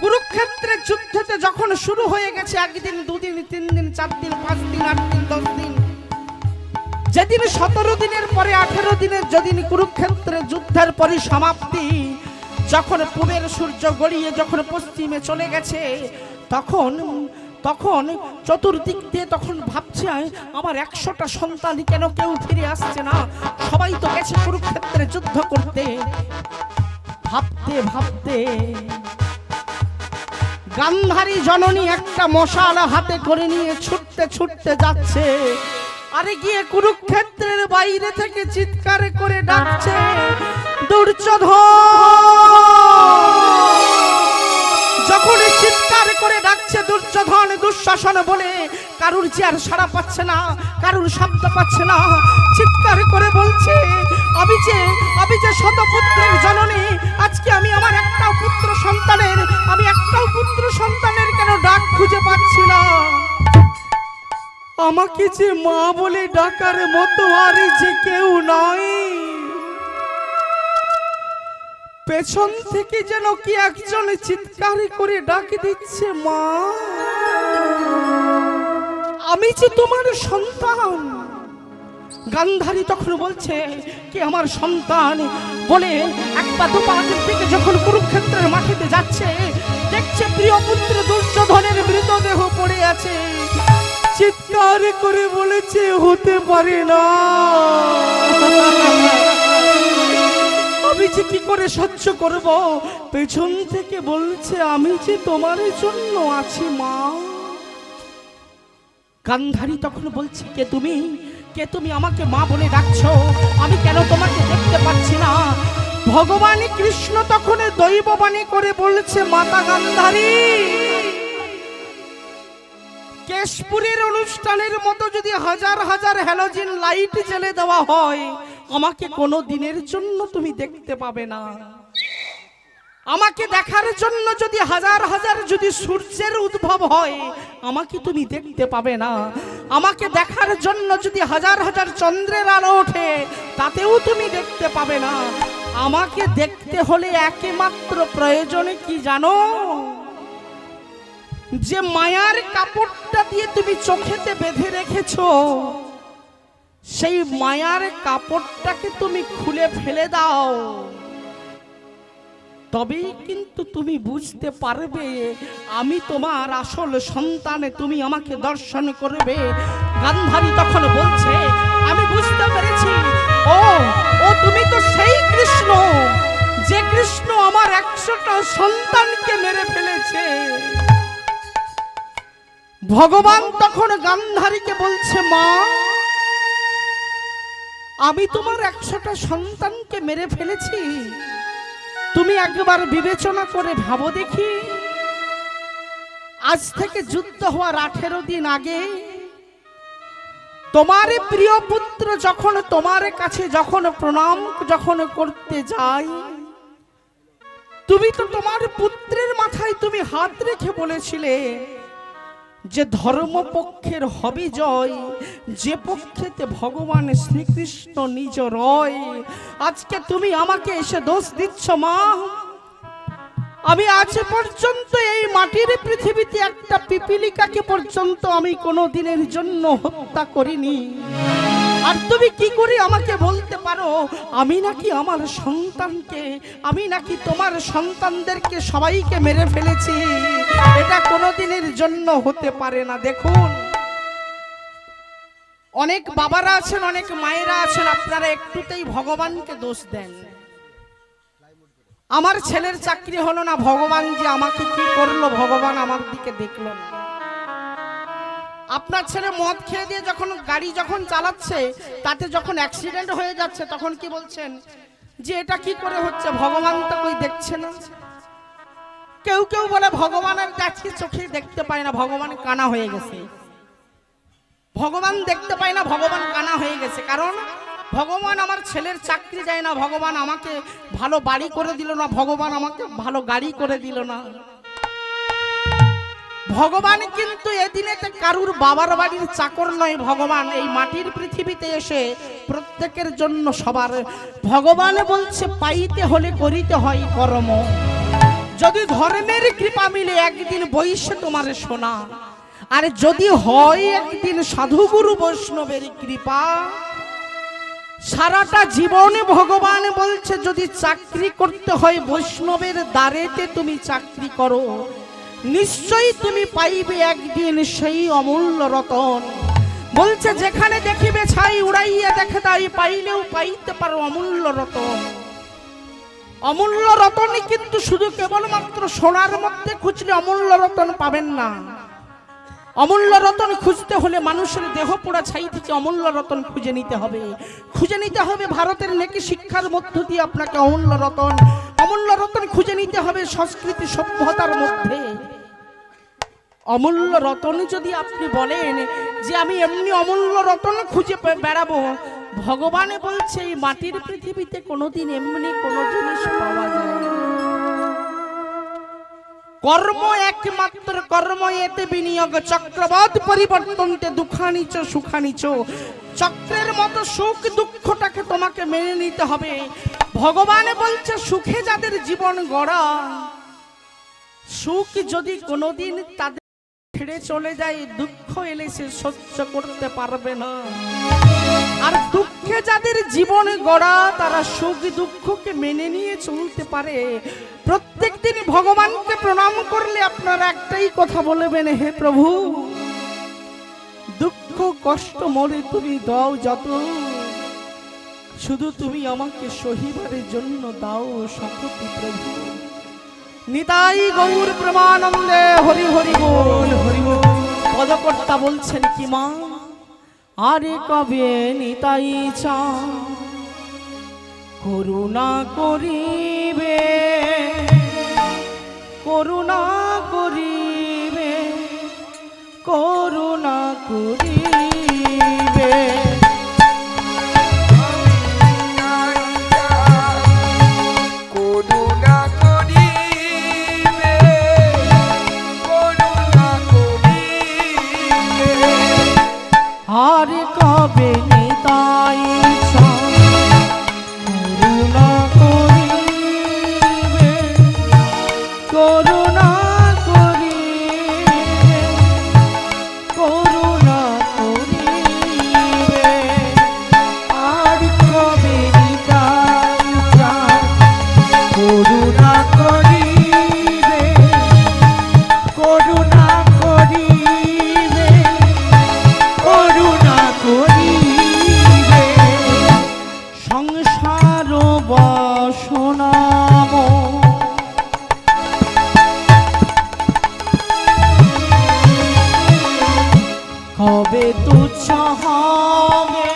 কুরুক্ষেত্রের যুদ্ধতে যখন শুরু হয়ে গেছে, 1 দিন 2 দিন 3 দিন 4 দিন 5 দিন 8 দিন 10 দিন, যেদিন 17 দিনের পরে 18 দিনের যেদিন কুরুক্ষেত্রের যুদ্ধের পরিসমাপ্তি, যখন পূবের সূর্য গড়িয়ে যখন পশ্চিমে চলে গেছে, তখন চতুর্দিক দিয়ে তখন ভাবছে আমার 100টা সন্তান কেন কেউ ফিরে আসছে না, সবাই তো গেছে কুরুক্ষেত্রে যুদ্ধ করতে। ভাবতে ভাবতে গান্ধারী জননী একটা মশাল হাতে করে নিয়ে ছুটতে ছুটতে যাচ্ছে, আরে গিয়ে কুরুক্ষেত্রের বাইরে থেকে চিৎকার করে ডাকছে, দুর্যোধন! যখন চিৎকার করে ডাকছে দুর্যোধন, দুঃশাসন বলে কারুর যে আর সাড়া পাচ্ছে না, কারুর শব্দ পাচ্ছে না, চিৎকার করে বলছে, আমি যে শতপুত্রের জননী, আজকে আমি আমার একটাও পুত্র সন্তানের কেন ডাক খুঁজে পাচ্ছি না? আমাকে যে মা বলে ডাকার মতো আর যে কেউ নয়। পেছন থেকে যেন কি একজন চিৎকার করে ডাক দিচ্ছে, মা আমি যে তোমার সন্তান। গান্ধারী তখন বলছে, কি আমার সন্তান বলে 1 পা 2 পা থেকে যখন কুরুক্ষেত্রের মাটিতে যাচ্ছে, দেখছে প্রিয় পুত্র দুর্যোধনের মৃতদেহ পড়ে আছে। চিৎকার করে বলেছে, হতে পারে না, আমি যে কি করে সহ্য করব, পেছন থেকে বলছে আমি যে তোমার জন্য আছি মা। গান্ধারী তখন বলছে কে তুমি, কে তুমি আমাকে মা বলে ডাকছো, আমি কেন তোমাকে দেখতে পাচ্ছি না? ভগবান কৃষ্ণ তখন দৈববাণী করে বলছে মাতা গান্ধারী, কেশপুরের অনুষ্ঠানের মতো যদি হাজার হাজার হ্যালোজেন লাইট জ্বেলে দেওয়া হয়, আমাকে কোনো দিনের জন্য তুমি দেখতে পাবে না। আমাকে দেখার জন্য যদি হাজার হাজার যদি সূর্যের উদ্ভব হয়, আমাকে তুমি দেখতে পাবে না। আমাকে দেখার জন্য যদি হাজার হাজার চন্দ্রের আলো ওঠে, তাতেও তুমি দেখতে পাবে না। আমাকে দেখতে হলে একমাত্র প্রয়োজনে কি জানো? যে মায়ার কাপড়টা দিয়ে তুমি চোখেতে বেঁধে রেখেছো, সেই মায়ার কাপড়টাকে তুমি খুলে ফেলে দাও, তবেই কিন্তু তুমি বুঝতে পারবে আমি তোমার আসল সন্তান, তুমি আমাকে দর্শন করবে। গান্ধারী তখন বলছে আমি বুঝতে পেরেছি, ও ও তুমি তো সেই কৃষ্ণ, যে কৃষ্ণ আমার 100টা সন্তানকে মেরে ফেলেছে। ভগবান তখন গান্ধারীকে বলছে মা, আমি তোমার 100টা সন্তানকে মেরে ফেলেছি, তুমি একবার বিবেচনা করে ভাবো দেখি। আজ থেকে যুদ্ধ হওয়ার 18 দিন আগে তোমার প্রিয় পুত্র যখন তোমার কাছে যখন প্রণাম যখন করতে যায়, তুমি তো তোমার পুত্রের মাথায় তুমি হাত রেখে বলেছিলে যে ধর্মপক্ষের হবে জয়, যে পক্ষেতে ভগবান শ্রীকৃষ্ণ নিজ রয়। আজকে তুমি আমাকে এসে দোষ দিচ্ছ মা। আমি আজ পর্যন্ত এই মাটির পৃথিবীতে একটা পিপিলিকাকে পর্যন্ত আমি কোনো দিনের জন্য হত্যা করিনি, আর তুমি কি করে আমাকে বলতে পারো আমি নাকি আমার সন্তানকে, আমি নাকি তোমার সন্তানদেরকে সবাইকে মেরে ফেলেছি? এটা কোনো দিনের জন্য হতে পারে না। দেখুন, অনেক বাবারা আছেন, অনেক মায়েরা আছেন, আপনারা একটুতেই ভগবানকে দোষ দেন। আমার ছেলের চাকরি হলো না, ভগবান যে আমাকে কি করলো, ভগবান আমার দিকে দেখলো না। আপনার ছেলে মদ খেয়ে দিয়ে যখন গাড়ি যখন চালাচ্ছে, তাতে যখন অ্যাক্সিডেন্ট হয়ে যাচ্ছে, তখন কি বলছেন যে এটা কি করে হচ্ছে, ভগবান তো কই দেখছে না। কেউ কেউ বলে ভগবানের দেখছি চোখে দেখতে পায় না, ভগবান কানা হয়ে গেছে। ভগবান দেখতে পায় না, ভগবান কানা হয়ে গেছে, কারণ ভগবান আমার ছেলের চাকরি যায় না, ভগবান আমাকে ভালো বাড়ি করে দিল না, ভগবান আমাকে ভালো গাড়ি করে দিল না। ভগবান কিন্তু এদিনেতে কারুর বাবার বাড়ির চাকর নয়। ভগবান এই মাটির পৃথিবীতে এসে প্রত্যেকের জন্য সবার। ভগবান বলছে পাইতে হলে করিতে হয় কর্ম, যদি ধর্মের কৃপা মিলে একদিন বৈশ্য তোমার সোনা, আর যদি হয় একদিন সাধুগুরু বৈষ্ণবের কৃপা, সারাটা জীবনে ভগবান বলছে যদি চাকরি করতে হয় বৈষ্ণবের দ্বারেতে তুমি চাকরি করো, নিশ্চয়ই তুমি পাইবে একদিন সেই অমূল্য রতন। বলছে যেখানে দেখিবে ছাই উড়াইয়া দেখে তাই, পাইলেও পাইতে পারো অমূল্য রতন। অমূল্য রতনই কিন্তু শুধু কেবলমাত্র সোনার মধ্যে খুঁজলে অমূল্য রতন পাবেন না। অমূল্য রতন খুঁজতে হলে মানুষের দেহ পোড়া ছাই থেকে অমূল্য রতন খুঁজে নিতে হবে। খুঁজে নিতে হবে ভারতের নেকি শিক্ষার মধ্য দিয়ে আপনাকে অমূল্য রতন খুঁজে নিতে হবে সংস্কৃতি সভ্যতার মধ্যে। অমূল্য রতন যদি আপনি বলেন যে আমি এমনি অমূল্য রতন খুঁজে বেড়াবো, ভগবান বলছে এই মাটির পৃথিবীতে কোনোদিন এমনি কোনো জিনিস পাওয়া যায় না। কর্ম একমাত্র কর্ম, এতে বিনিয়োগ চক্রবাদ পরিবর্তনতে দুঃখানিচ সুখানিচ। চক্রের মতো সুখ দুঃখটাকে তোমাকে মেনে নিতে হবে। ভগবান বলছে সুখে যাদের জীবন গড়া, সুখ যদি কোনোদিন তাদের ছেড়ে চলে যায়, দুঃখ এলে সে সহ্য করতে পারবে না। আর দুঃখে যাদের জীবন গড়া, তারা সুখ দুঃখকে মেনে নিয়ে চলতে পারে। প্রত্যেক দিন ভগবানকে প্রণাম করলে আপনারা একটাই কথা বলবেন, হে প্রভু দুঃখ কষ্ট মরে তুমি দাও যত, শুধু তুমি আমাকে সহিবারের জন্য দাও শপথ প্রভু। নিতাই গৌর প্রেমানন্দে হরি হরি বল হরি বল। পদকর্তা বলছেন কি মা, আরে কবে নিতাই চা করুণা করিবে, করুণা করিবে, করুণা করিবে। করুণা করিবে, করুণা করিবে। আর কবে নিতাই চা করুণা করিবে, করুণা করিবে, করুণা করিবে। আর কবে নিতাই চা করুণা করিবে, করুণা করিবে, করুণা করিবে। সংসার বাসনাম কবে তুচ্ছ হবে,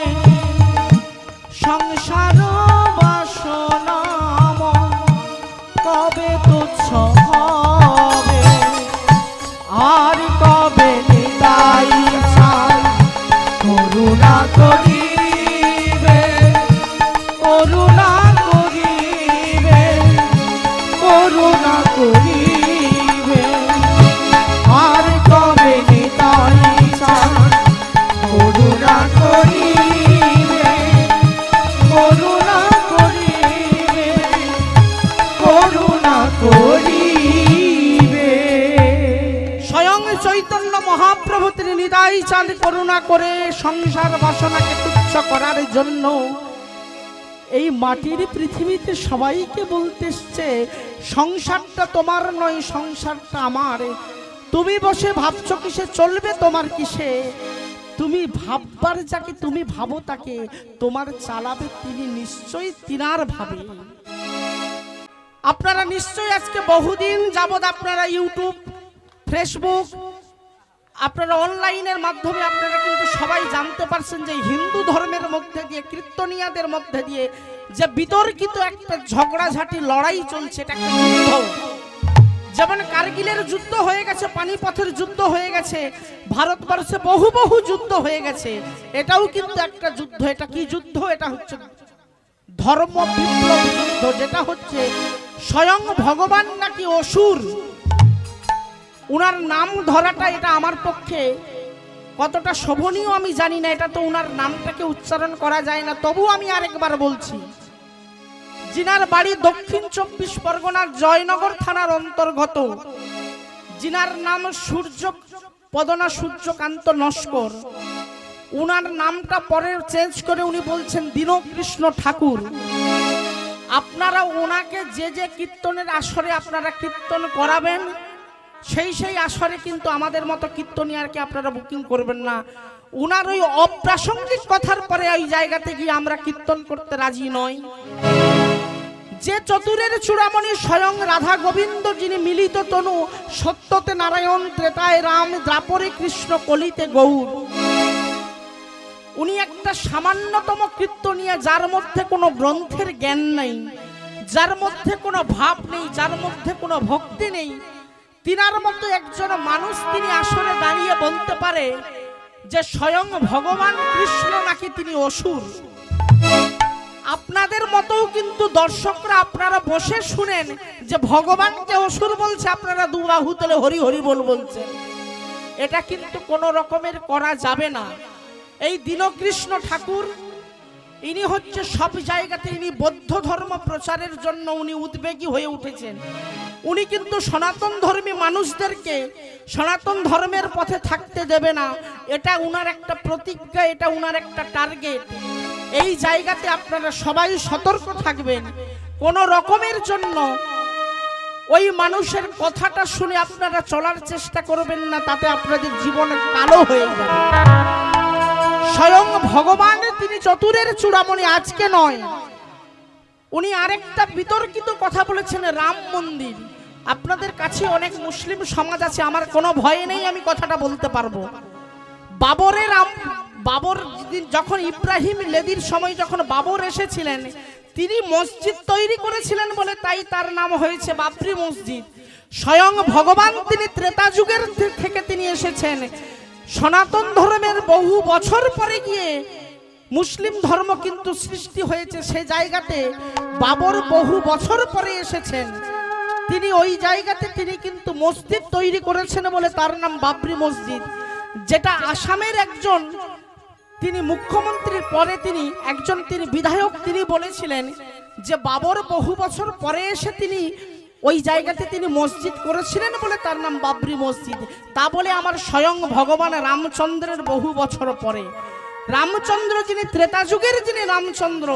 সংসার বাসনাম কবে তুচ্ছ হবে। আর কবে নিতাই চাই করুণা করিবে, করুণা করিবে, করুণা করিবে। আর কবে নিতাই চাই করুণা করিবে, করুণা করিবে, করুণা করিবে। স্বয়ং চৈতন্য মহাপ্রভু তিনি নিতাই চাঁদ করুণা করে সংসার বাসনাকে তুচ্ছ করার জন্য এই মাটির পৃথিবীতে সবাইকে বলতে এসছে, সংসারটা তোমার নয়, সংসারটা আমার। তুমি বসে ভাবছো কিসে, চলবে তোমার কিসে? তুমি ভাববার যাকে তুমি ভাবো তাকে, তোমার চালাবে তিনি নিশ্চয়ই তিনার ভাবে। আপনারা নিশ্চয়ই আজকে বহুদিন যাবৎ আপনারা ইউটিউব, ফেসবুক, আপনারা অনলাইনের মাধ্যমে আপনারা কিন্তু সবাই জানতে পারছেন যে হিন্দু ধর্মের মধ্যে দিয়ে, কীর্তনিয়াদের মধ্যে দিয়ে যে বিতর্কিত একটা ঝগড়াঝাটি লড়াই চলছে, এটা একটা যুদ্ধ। যেমন কারগিলের যুদ্ধ হয়ে গেছে, পানিপথের যুদ্ধ হয়ে গেছে, ভারতবর্ষে বহু বহু যুদ্ধ হয়ে গেছে, এটাও কিন্তু একটা যুদ্ধ। এটা কি যুদ্ধ? এটা হচ্ছে ধর্ম বিপ্লব যুদ্ধ। যেটা হচ্ছে স্বয়ং ভগবান নাকি অসুর, উনার নাম ধরাটা এটা আমার পক্ষে কতটা শোভনীয় আমি জানি না। এটা তো উনার নামটাকে উচ্চারণ করা যায় না, তবু আমি আরেকবার বলছি। জিনার বাড়ি দক্ষিণ 24 পরগনার জয়নগর থানার অন্তর্গত, জিনার নাম সূর্য পদনা সূর্যকান্ত নস্কর। উনার নামটা পরে চেঞ্জ করে উনি বলছেন দীনকৃষ্ণ ঠাকুর। আপনারা ওনাকে যে যে কীর্তনের আসরে আপনারা কীর্তন করাবেন, সেই আসরে কিন্তু আমাদের মতো কীর্তনিয়ারকে আপনারা বুকিং করবেন না। উনার ওই অপ্রাসঙ্গিক কথার পরে ওই জায়গাতে গিয়ে আমরা কীর্তন করতে রাজি নই। যে চতুরের চূড়ামণি স্বয়ং রাধা গোবিন্দ, যিনি মিলিত তনু, সত্যতে নারায়ণ, ত্রেতায় রাম, দ্বাপরে কৃষ্ণ, কলিতে গৌর, উনি একটা সামান্যতম কীর্তনিয়া, যার মধ্যে কোনো গ্রন্থের জ্ঞান নেই, যার মধ্যে কোনো ভাব নেই, যার মধ্যে কোনো ভক্তি নেই। তিনার মতো একজন মানুষ তিনি আসরে দাঁড়িয়ে বলতে পারে যে স্বয়ং ভগবান কৃষ্ণ নাকি তিনি অসুর। আপনাদের মতোও কিন্তু দর্শকরা আপনারা বসে শুনেন যে ভগবানকে অসুর বলছে, আপনারা দুবাহু তুলে হরি হরি বল বলছেন। এটা কিন্তু কোনো রকমের করা যাবে না। এই দীনকৃষ্ণ ঠাকুর ইনি হচ্ছে সব জায়গাতে, ইনি বৌদ্ধ ধর্ম প্রচারের জন্য উনি উদ্বেগী হয়ে উঠেছেন। উনি কিন্তু সনাতন ধর্মী মানুষদেরকে সনাতন ধর্মের পথে থাকতে দেবে না। এটা উনার একটা প্রতিজ্ঞা, এটা উনার একটা টার্গেট। এই জায়গাতে আপনারা সবাই সতর্ক থাকবেন, কোন রকমের জন্য ওই মানুষের কথাটা শুনে আপনারা চলার চেষ্টা করবেন না, তাতে আপনাদের জীবন কালো হয়ে যাবে। স্বয়ং ভগবান তিনি চতুরের চূড়ামণি, আজকে নয়। উনি আরেকটা বিতর্কিত কথা বলেছেন, রাম মন্দির। আপনাদের কাছে অনেক মুসলিম সমাজ আছে, আমার কোনো ভয় নেই, আমি কথাটা বলতে পারবো। বাবর যখন ইব্রাহিম লেদির সময় যখন বাবর এসেছিলেন, তিনি মসজিদ তৈরি করেছিলেন বলে তাই তার নাম হয়েছে বাবরি মসজিদ। স্বয়ং ভগবান তিনি ত্রেতা যুগের থেকে তিনি এসেছেন। সনাতন ধর্মের বহু বছর পরে গিয়ে মুসলিম ধর্ম কিন্তু সৃষ্টি হয়েছে, সেই জায়গাতে বাবর বহু বছর পরে এসেছেন। তিনি ওই জায়গাতে তিনি কিন্তু মসজিদ তৈরি করেছেন বলে তার নাম বাবরি মসজিদ। যেটা আসামের একজন তিনি মুখ্যমন্ত্রীর পরে তিনি বিধায়ক, তিনি বলেছিলেন যে বাবর বহু বছর পরে এসে তিনি ওই জায়গাতে তিনি মসজিদ করেছিলেন বলে তার নাম বাবরি মসজিদ। তা বলে আমার স্বয়ং ভগবান রামচন্দ্রের বহু বছর পরে। রামচন্দ্র যিনি ত্রেতা যুগের যিনি রামচন্দ্র,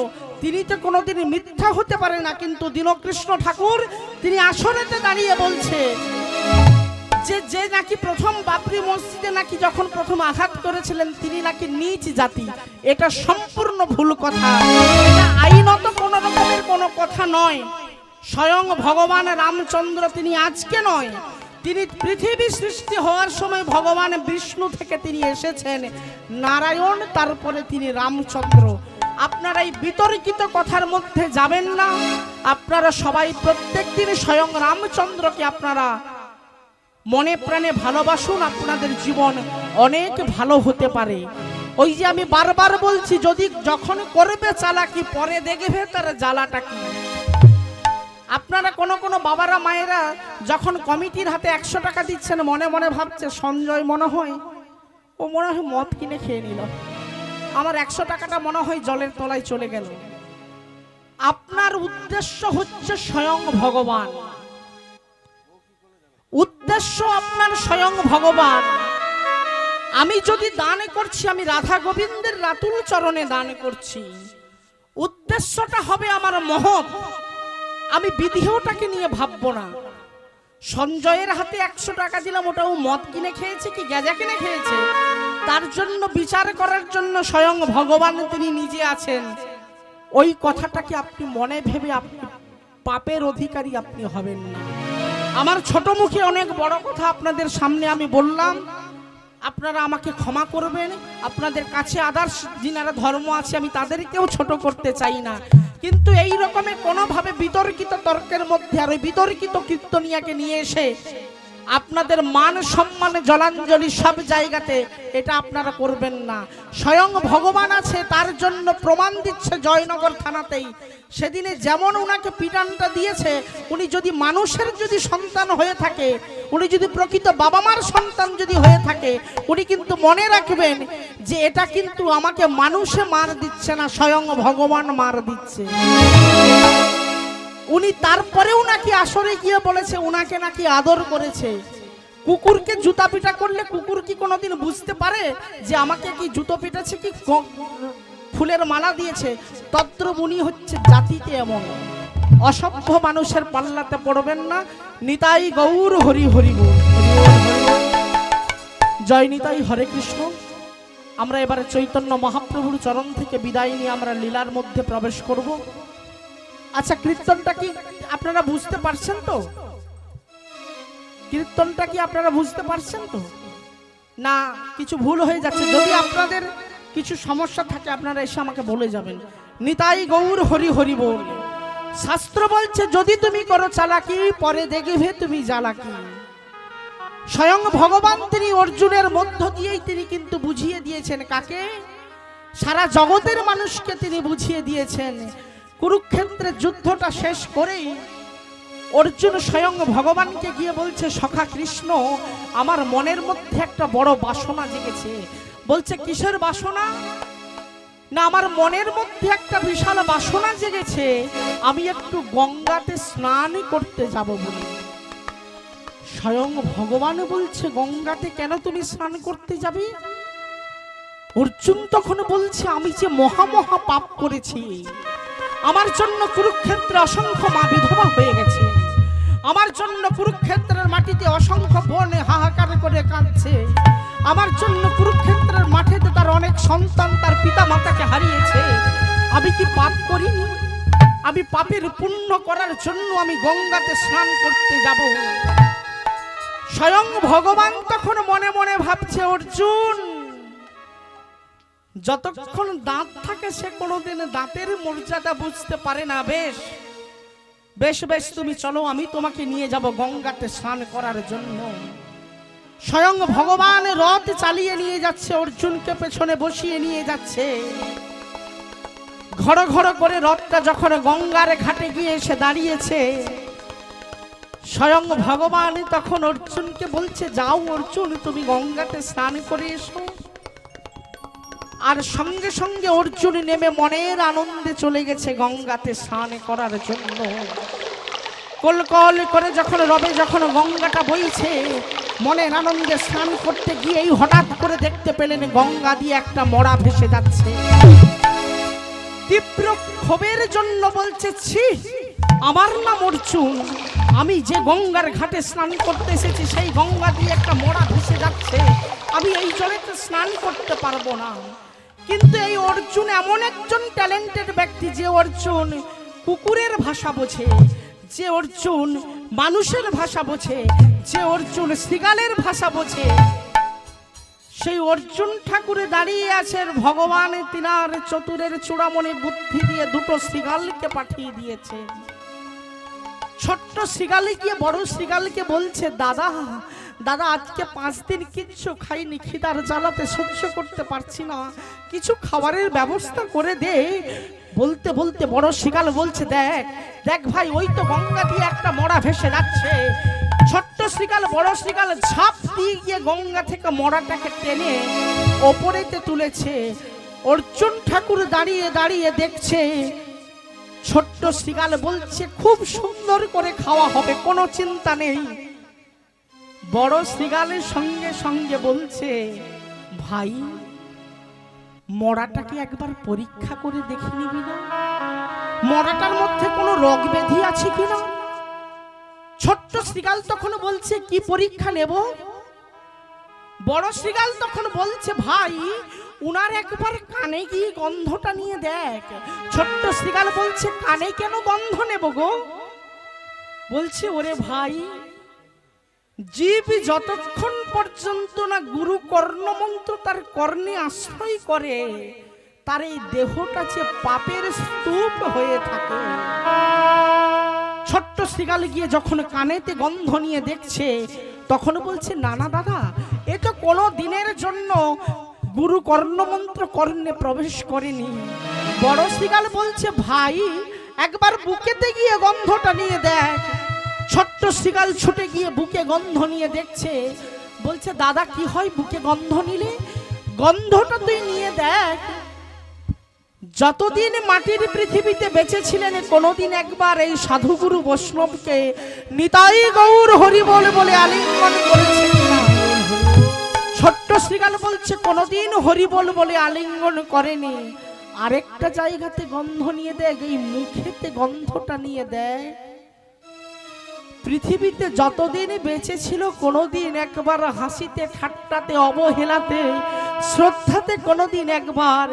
তিনি তো কোনোদিন মিথ্যা হতে পারে না। কিন্তু দীনকৃষ্ণ ঠাকুর তিনি আসরেতে দাঁড়িয়ে বলছে যে নাকি প্রথম বাবরি মসজিদে নাকি যখন প্রথম আঘাত করেছিলেন তিনি নাকি নীচ জাতি। এটা সম্পূর্ণ ভুল কথা, এটা আইনত কোনো রকমের কোনো কথা নয়। স্বয়ং ভগবান রামচন্দ্র তিনি আজকে নয়, তিনি পৃথিবী সৃষ্টি হওয়ার সময় ভগবান বিষ্ণু থেকে তিনি এসেছেন নারায়ণ, তারপরে তিনি রামচন্দ্র। আপনারা এই বিতর্কিত কথার মধ্যে যাবেন না। আপনারা সবাই প্রত্যেক দিন স্বয়ং রামচন্দ্রকে আপনারা মনে প্রাণে ভালোবাসুন, আপনাদের জীবন অনেক ভালো হতে পারে। ওই যে আমি বারবার বলছি, যখন করবে চালাকি পরে দেখবে তার জ্বালাটা কি। আপনারা কোনো বাবারা মায়েরা যখন কমিটির হাতে 100 টাকা দিচ্ছেন, মনে মনে ভাবছে সঞ্জয় মনে হয় মদ কিনে খেয়ে নিল, আমার 100 টাকাটা মনে হয় জলের তলায় চলে গেল। আপনার উদ্দেশ্য হচ্ছে স্বয়ং ভগবান, উদ্দেশ্য আপনার স্বয়ং ভগবান। আমি যদি দান করছি, আমি রাধা গোবিন্দের রাতুল চরণে দান করছি, উদ্দেশ্যটা হবে আমার মহৎ। আমি বিধিওটাকে নিয়ে ভাববো না। সঞ্জয়ের হাতে 100 টাকা দিলাম, ওটাও মদ কিনে খেয়েছে কি গাঁজা কিনে খেয়েছে, তার জন্য বিচার করার জন্য স্বয়ং ভগবান তিনি নিজে আছেন। ওই কথাটাকে আপনি মনে ভেবে আপনি পাপের অধিকারী আপনি হবেন না। আমার ছোট মুখে অনেক বড় কথা আপনাদের সামনে আমি বললাম, আপনারা আমাকে ক্ষমা করবেন। আপনাদের কাছে আদার্স যিনারা ধর্ম আছে আমি তাদেরকেও ছোট করতে চাই না, কিন্তু এই রকমের কোনোভাবে বিতর্কিত তর্কের মধ্যে আর ওই বিতর্কিত কীর্তনিয়াকে নিয়ে এসে আপনাদের মান সম্মানে জলাঞ্জলি সব জায়গাতে এটা আপনারা করবেন না। স্বয়ং ভগবান আছে, তার জন্য প্রমাণ দিচ্ছে জয়নগর থানাতেই। সেদিনে যেমন উনাকে পিটানটা দিয়েছে, উনি যদি মানুষের যদি সন্তান হয়ে থাকে, উনি যদি প্রকৃত বাবা মার সন্তান যদি হয়ে থাকে, উনি কিন্তু মনে রাখবেন যে এটা কিন্তু আমাকে মানুষে মার দিচ্ছে না, স্বয়ং ভগবান মার দিচ্ছে। উনি তারপরেও নাকি আসরে গিয়ে বলেছে উনাকে নাকি আদর করেছে। কুকুরকে জুতা পিটা করলে কুকুর কি কোনোদিন বুঝতে পারে যে আমাকে কি জুতো পিটাছে কি ফুলের মালা দিয়েছে? তত্র উনি হচ্ছে জাতিতে এমন। অসভ্য মানুষের পাল্লাতে পড়বেন না। নিতাই গৌর হরি হরি বল। জয় নিতাই, হরে কৃষ্ণ। আমরা এবারে চৈতন্য মহাপ্রভুর চরণ থেকে বিদায় নিয়ে আমরা লীলার মধ্যে প্রবেশ করব। আচ্ছা, কীর্তনটা কি আপনারা বুঝতে পারছেন তো? কীর্তনটা কি আপনারা বুঝতে পারছেন তো? না কিছু ভুল হয়ে যাচ্ছে? যদি আপনাদের কিছু সমস্যা থাকে আপনারা এসে আমাকে বলে যাবেন। নিতাই গৌর হরি হরি বল। শাস্ত্র বলছে যদি তুমি করো চালাকি পরে দেখবে তুমি জ্বালাকি। স্বয়ং ভগবান তিনি অর্জুনের মধ্য দিয়েই তিনি কিন্তু বুঝিয়ে দিয়েছেন কাকে? সারা জগতের মানুষকে তিনি বুঝিয়ে দিয়েছেন। কুরুক্ষেত্রের যুদ্ধটা শেষ করেই অর্জুন স্বয়ং ভগবানকে গিয়ে বলছে সখা কৃষ্ণ, আমার মনের মধ্যে একটা বড় বাসনা জেগেছে। বলছে কিসের বাসনা? না আমার মনের মধ্যে একটা বিশাল বাসনা জেগেছে, আমি একটু গঙ্গাতে স্নান করতে যাব বলে। স্বয়ং ভগবান বলছে গঙ্গাতে কেন তুমি স্নান করতে যাবে? অর্জুন তখন বলছে আমি যে মহা মহা পাপ করেছি, আমার জন্য কুরুক্ষেত্রে অসংখ্য মা বিধবা হয়ে গেছে, আমার জন্য কুরুক্ষেত্রের মাটিতে অসংখ্য বোন হাহাকার করে কাঁদছে, আমার জন্য কুরুক্ষেত্রের মাঠেতে তার তার অনেক সন্তান তার পিতা মাতাকে হারিয়েছে। আমি কি পাপ করিনি? আমি পাপের পুণ্য করার জন্য আমি গঙ্গাতে স্নান করতে যাব। স্বয়ং ভগবান তখন মনে মনে ভাবছে, অর্জুন যতক্ষণ দাঁত থাকে সে কোনোদিন দাঁতের মর্যাদা বুঝতে পারে না। বেশ বেশ বেশ, তুমি চলো, আমি তোমাকে নিয়ে যাব গঙ্গাতে স্নান করার জন্য। স্বয়ং ভগবান রথ চালিয়ে নিয়ে যাচ্ছে, অর্জুনকে পেছনে বসিয়ে নিয়ে যাচ্ছে। ঘড় ঘড় করে রথটা যখন গঙ্গার ঘাটে গিয়ে এসে দাঁড়িয়েছে, স্বয়ং ভগবান তখন অর্জুনকে বলছে, যাও অর্জুন, তুমি গঙ্গাতে স্নান করে এসো। আর সঙ্গে সঙ্গে অর্জুন নেমে মনের আনন্দে চলে গেছে গঙ্গাতে স্নান করার জন্য। কল কল করে যখন রবে যখন গঙ্গাটা বইছে, মনের আনন্দে স্নান করতে গিয়েই হঠাৎ করে দেখতে পেলেন গঙ্গা দিয়ে একটা মরা ভেসে যাচ্ছে। তীব্র ক্ষোভের জন্য বলছে, ছি, আমার নাম অর্জুন, আমি যে গঙ্গার ঘাটে স্নান করতে এসেছি সেই গঙ্গা দিয়ে একটা মরা ভেসে যাচ্ছে, আমি এই জলেতে স্নান করতে পারবো না। কিন্তু এই অর্জুন এমন একজন ট্যালেন্টেড ব্যক্তি, যে অর্জুন কুকুরের ভাষা বোঝে, যে অর্জুন মানুষের ভাষা বোঝে, যে অর্জুন শৃগালের ভাষা বোঝে। সেই অর্জুন ঠাকুরে দাঁড়িয়ে আছে, ভগবান তিনার চতুরের চূড়ামণি বুদ্ধি দিয়ে দুটো শৃগালকে পাঠিয়ে দিয়েছে। ছোট্ট শৃগালে গিয়ে বড় শৃগালকে বলছে, দাদা দাদা, আজকে 5 দিন কিচ্ছু খাইনি, খিদার জ্বালাতে সহ্য করতে পারছি না, কিছু খাবারের ব্যবস্থা করে দে। বলতে বলতে বড় শৃগাল বলছে, দেখ দেখ ভাই, ওই তো গঙ্গা দিয়ে একটা মরা ভেসে যাচ্ছে। ছোট্ট শৃগাল বড় শৃগাল ঝাঁপ দিয়ে গিয়ে গঙ্গা থেকে মরাটাকে টেনে ওপরেতে তুলেছে। অর্জুন ঠাকুর দাঁড়িয়ে দাঁড়িয়ে দেখছে। ছোট্ট শৃগাল বলছে, খুব সুন্দর করে খাওয়া হবে, কোনো চিন্তা নেই। বড় শৃগালের সঙ্গে সঙ্গে বলছে, ভাই মরাটাকে একবার পরীক্ষা করে দেখে নিবি না? মরাটার মধ্যে কোনো রোগ ব্যাধি আছে কিনা? ছোট্ট শৃগাল তখন বলছে, কি পরীক্ষা নেব? বড় শৃগাল তখন বলছে, ভাই উনার একবার কানে গিয়ে গন্ধটা নিয়ে দেখ। ছোট্ট শৃগাল বলছে, কানে কেন গন্ধ নেব গো? বলছে, ওরে ভাই, জীব যতক্ষণ পর্যন্ত না গুরু কর্ণমন্ত্র তার কর্ণে আশ্রয় করে, তার এই দেহটা যে পাপের স্তূপ হয়ে থাকে। ছোট্ট শৃগাল গিয়ে যখন কানেতে গন্ধ নিয়ে দেখছে, তখন বলছে, না না দাদা, এ তো কোনো দিনের জন্য গুরু কর্ণমন্ত্র কর্ণে প্রবেশ করেনি। বড় শৃগাল বলছে, ভাই একবার বুকেতে গিয়ে গন্ধটা নিয়ে দেখ। ছোট্ট শৃগাল ছুটে গিয়ে বুকে গন্ধ নিয়ে দেখছে। বলছে, দাদা কি হয় বুকে গন্ধ নিলে? গন্ধটা তুই নিয়ে দেখ। যতদিন মাটির পৃথিবীতে বেঁচে ছিলেন, কোনোদিন একবার এই সাধুগুরু বৈষ্ণবকে নিতাই গৌর হরি বলে আলিঙ্গন করেছে কিনা? ছোট্ট শৃগাল বলছে, কোনোদিন হরি বলে আলিঙ্গন করেনি। আরেকটা জায়গাতে গন্ধ নিয়ে দেখ, এই মুখেতে গন্ধটা নিয়ে দেখ। পৃথিবীতে যতদিন বেঁচে ছিল, কোনোদিন একবার হাসিতে ঠাট্টাতে অবহেলাতে শ্রদ্ধাতে কোনোদিন একবার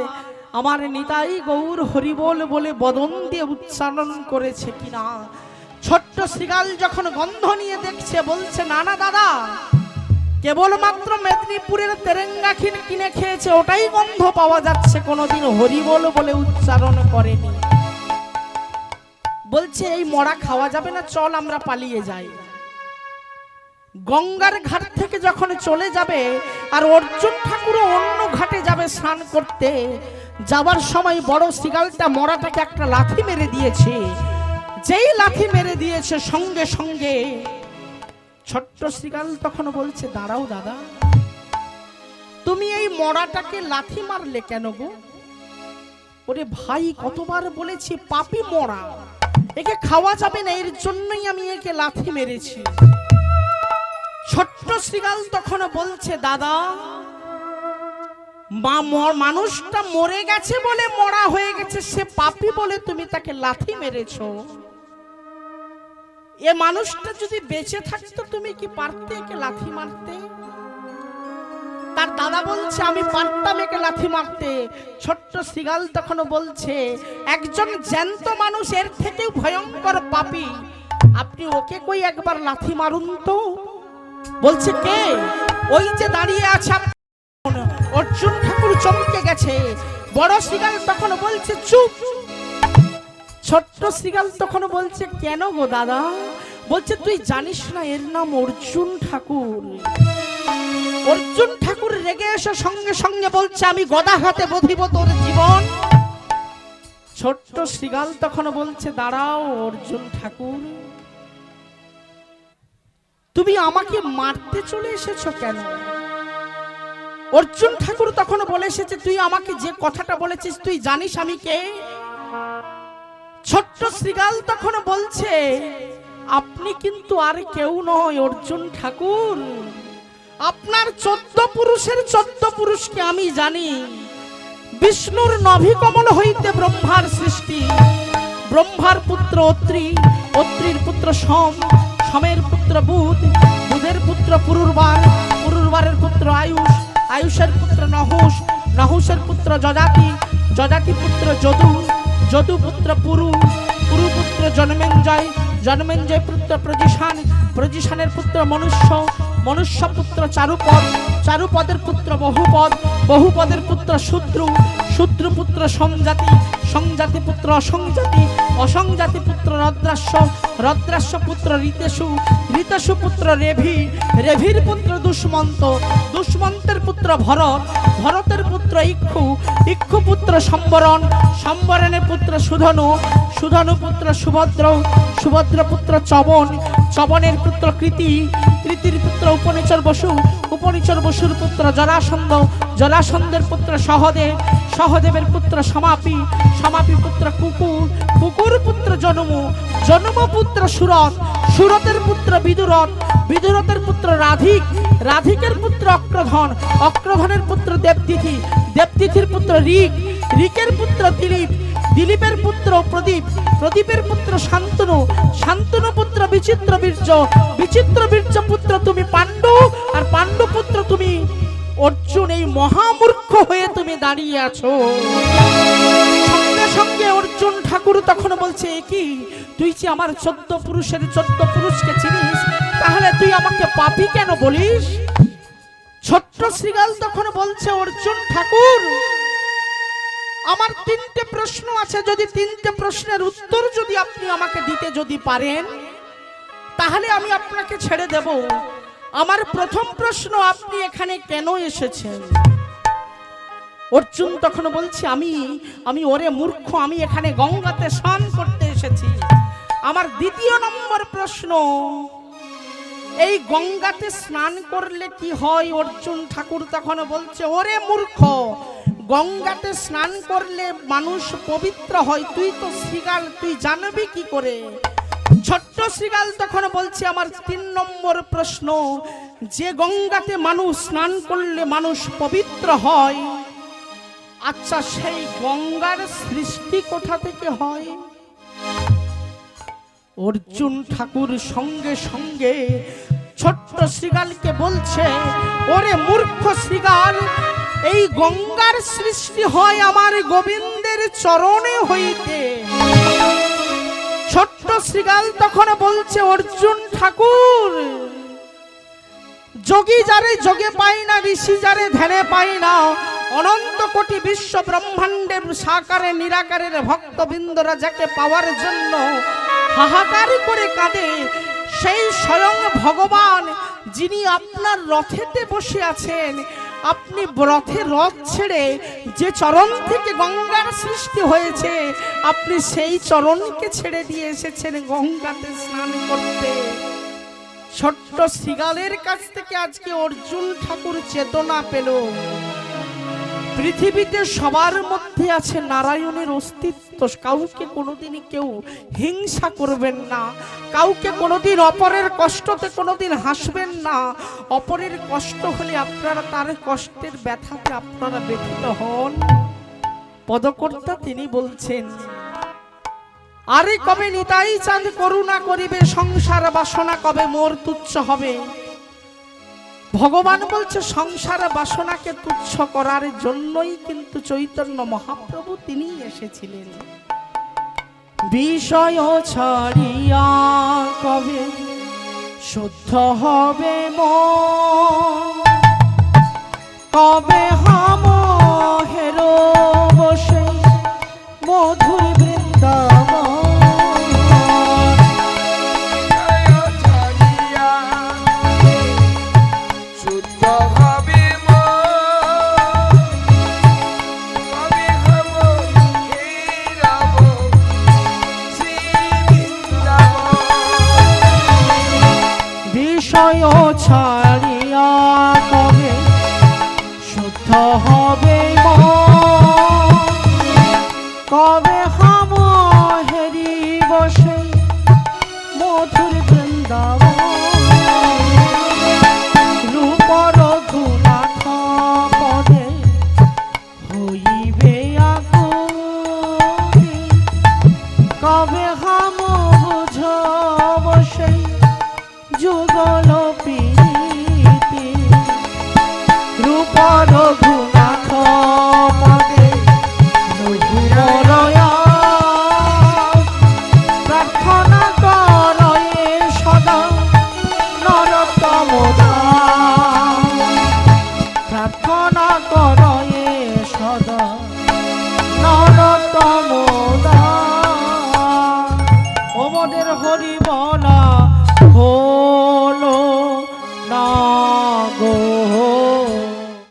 আমার নিতাই গৌর হরিবোল বলে বদন দিয়ে উচ্চারণ করেছে কিনা? ছোট্ট শৃগাল যখন গন্ধ নিয়ে দেখছে, বলছে, না না দাদা, কেবলমাত্র মেদিনীপুরের তেরেঙ্গা কিনে খেয়েছে, ওটাই গন্ধ পাওয়া যাচ্ছে, কোনোদিন হরিবোল বলে উচ্চারণ করেনি। বলছে, এই মরা খাওয়া যাবে না, চল আমরা পালিয়ে যাই। গঙ্গার ঘাট থেকে যখন চলে যাবে, আর অর্জুন ঠাকুরও অন্য ঘাটে যাবে স্নান করতে, যাবার সময় বড় শৃগালটা মরাটাকে একটা লাথি মেরে দিয়েছে। যেই লাথি মেরে দিয়েছে, সঙ্গে সঙ্গে ছোট্ট শৃগাল তখন বলছে, দাঁড়াও দাদা, তুমি এই মরাটাকে লাথি মারলে কেন গো? ওরে ভাই, কতবার বলেছি পাপী মরা, একে খাওয়া যাবে না, এর জন্যই আমি একে লাথি মেরেছি। ছোট্ট শৃগাল তখন বলছে, দাদা, মানুষটা মরে গেছে বলে মরা হয়ে গেছে, সে পাপী বলে তুমি তাকে লাথি মেরেছো। এ মানুষটা যদি বেঁচে থাকতো, তুমি কি পারতে একে লাথি মারতে? তার দাদা বলছে আমি পারতাম একে লাথি মারতে। ছোট্ট শ্রীগাল তখন বলছে একজন জ্যান্ত মানুষ এর থেকেও ভয়ঙ্কর পাপী, আপনি ওকে কই একবার লাথি মারুন তো। বলছে কে? ওই যে দাঁড়িয়ে আছে। অর্জুন ঠাকুর চমকে গেছে। বড় শ্রীগাল তখন বলছে চুপ। ছোট্ট শ্রীগাল তখন বলছে কেন গো দাদা? বলছে তুই জানিস না এর নাম অর্জুন ঠাকুর। অর্জুন ঠাকুর রেগে এসে সঙ্গে সঙ্গে বলছে আমি গদা হাতে বধিব তোর জীবন। ছোট্ট শ্রীগাল তখন বলছে দাঁড়াও অর্জুন ঠাকুর, তুমি আমাকে মারতে চলে এসেছো কেন? অর্জুন ঠাকুর তখন বলে এসেছে তুই আমাকে যে কথাটা বলেছিস তুই জানিস আমি কে? ছোট্ট শ্রীগাল তখন বলছে আপনি কিন্তু আর কেউ নয় অর্জুন ঠাকুর, আপনার 14 পুরুষের 14 পুরুষকে আমি জানি। বিষ্ণুর নভি কমল হইতে ব্রহ্মার সৃষ্টি। ব্রহ্মার পুত্র অত্রি, অত্রির পুত্র সোম, সোমের পুত্র বুধ, বুধের পুত্র পুরুরবার, পুরুরবারের পুত্র আয়ুষ, আয়ুষের পুত্র নহুষ, নহুষের পুত্র যজাতি, যজাতি পুত্র যদু, যদু পুত্র পুরু, পুরু পুত্র জন্মেঞ্জয়, জন্মেঞ্জয় পুত্র প্রজিশান, প্রজিশানের পুত্র মনুষ্য, মনুষ্য পুত্র চারুপদ, চারুপদের পুত্র বহুপদ, বহুপদের পুত্র শূদ্রু, শূদ্রু পুত্র সংজাতি, সংজাতি পুত্র অসংজাতি, অসংজাতি পুত্র রদ্রাস্য, রদ্রাস্য পুত্র ঋতেশু, ঋতেশু পুত্র রেভি, রেভির পুত্র দুষ্মন্ত, দুষ্মন্তের পুত্র ভরত, ভরতের পুত্র ইক্ষু, ইক্ষু পুত্র সম্বরণ, সম্বরণের পুত্র সুধনু, সুধনু পুত্র সুভদ্র, সুভদ্র পুত্র চবন, চবনের পুত্র কৃতি, কৃতির পুত্র উপনিচর বসু, উপনিচর বসুর পুত্র জরাসন্ধ, জরাসন্ধের পুত্র সহদেব, সহদেবের পুত্র সমাপি, সমাপি পুত্র কুকুর, কুকুর পুত্র জনমু, জনমু পুত্র সুরত, সুরতের পুত্র বিদুরথ, বিদুরথের পুত্র রাধিক, রাধিকের পুত্র অক্রধন, অক্রধনের পুত্র দেবতিথি, দেবতিথির পুত্র ঋক, ঋকের পুত্র দিলীপ, দিলীপের পুত্র প্রদীপ, প্রদীপের পুত্র শান্তনু, শান্তনু পুত্র বিচিত্র বীর্য, বিচিত্র বীর্য পুত্র তুমি পাণ্ডু, আর পাণ্ডু পুত্র তুমি অর্জুন। এই মহামূর্খ হয়ে তুমি দাঁড়িয়ে আছো। সঙ্গে সঙ্গে অর্জুন ঠাকুর তখন বলছে কি তুই যে আমার 14 পুরুষের 14 পুরুষকে চিনিস, তাহলে তুই আমাকে পাপী কেন বলিস? ছোট্ট শ্রীগাল তখন বলছে অর্জুন ঠাকুর আমার 3টে প্রশ্ন আছে, যদি 3টে প্রশ্নের উত্তর যদি আপনি আমাকে দিতে যদি পারেন তাহলে আমি আপনাকে ছেড়ে দেব। আমার প্রথম প্রশ্ন আপনি এখানে কেন এসেছেন? অর্জুন তখন বলছে আমি ওরে মূর্খ, আমি এখানে গঙ্গাতে স্নান করতে এসেছি। আমার দ্বিতীয় নম্বর প্রশ্ন, এই গঙ্গাতে স্নান করলে কি হয়? অর্জুন ঠাকুর তখন বলছে ওরে মূর্খ, গঙ্গাতে স্নান করলে মানুষ পবিত্র হয়, তুই তো শ্রীগাল, তুই জানবি কি করে? ছোট্ট শ্রীগাল তখন বলছে আমার 3 নম্বর প্রশ্ন, যে গঙ্গাতে মানুষ স্নান করলে মানুষ পবিত্র হয়, আচ্ছা সেই গঙ্গার সৃষ্টি কোথা থেকে হয়? অর্জুন ঠাকুর সঙ্গে সঙ্গে ছোট্ট শ্রীগালকে বলছে ওরে মূর্খ শ্রীগাল, এই গঙ্গার সৃষ্টি হয় আমার গোবিন্দের চরণে হইতে। ছোট্ট শ্রীগাল তখন বলছে অর্জুন ঠাকুর, যোগী যারে যোগে পায় না, ঋষি যারে ধ্যানে পায় না, অনন্ত কোটি বিশ্ব ব্রহ্মাণ্ডের সাকারে নিরাকারের ভক্তবৃন্দরা যাকে পাওয়ার জন্য হাহাকার করে কাঁদে, সেই স্বয়ং ভগবান যিনি আপনার রথেতে বসে আছেন, আপনি রথের রথ ছেড়ে যে চরণ থেকে গঙ্গার সৃষ্টি হয়েছে, আপনি সেই চরণকে ছেড়ে দিয়ে এসেছেন গঙ্গাতে স্নান করতে। ছোট্ট শ্রীগালের কাছ থেকে আজকে অর্জুন ঠাকুর চেতনা পেল, পৃথিবীতে সবার মধ্যে আছে নারায়ণের অস্তিত্ব। কাউকে কোনোদিনই কেউ হিংসা করবেন না, কাউকে কোনোদিন অপরের কষ্টতে কোনোদিন হাসবেন না। অপরের কষ্ট হলে আপনারা তার কষ্টের ব্যথাতে আপনারা ব্যথিত হন। পদকর্তা তিনি বলছেন আরে কবে নিতাই চাঁদ করুণা করিবে, সংসার বাসনা কবে মোর তুচ্ছ হবে। ভগবান বলছে সংসার বাসনাকে তুচ্ছ করার জন্যই কিন্তু চৈতন্য মহাপ্রভু তিনি এসেছিলেন। বিষয় ছাড়িয়া কবে শুদ্ধ হবে মন, কবে হাম হেরো বসে মধুর বৃন্দাবন। ছাড়িয়া শুদ্ধ হবে মন, কবে হব হে রাম শ্রী বৃন্দাবন। বিষয় ছাড়িয়া কবে শুদ্ধ হবে মন, কবে হাম হেরি বসে মধুর বৃন্দাবন। রূপ রঘুনাথ পদে হইবে আকুতি, কবে হাম বুঝ বসে যুগল প্রীতি। রূপ রঘু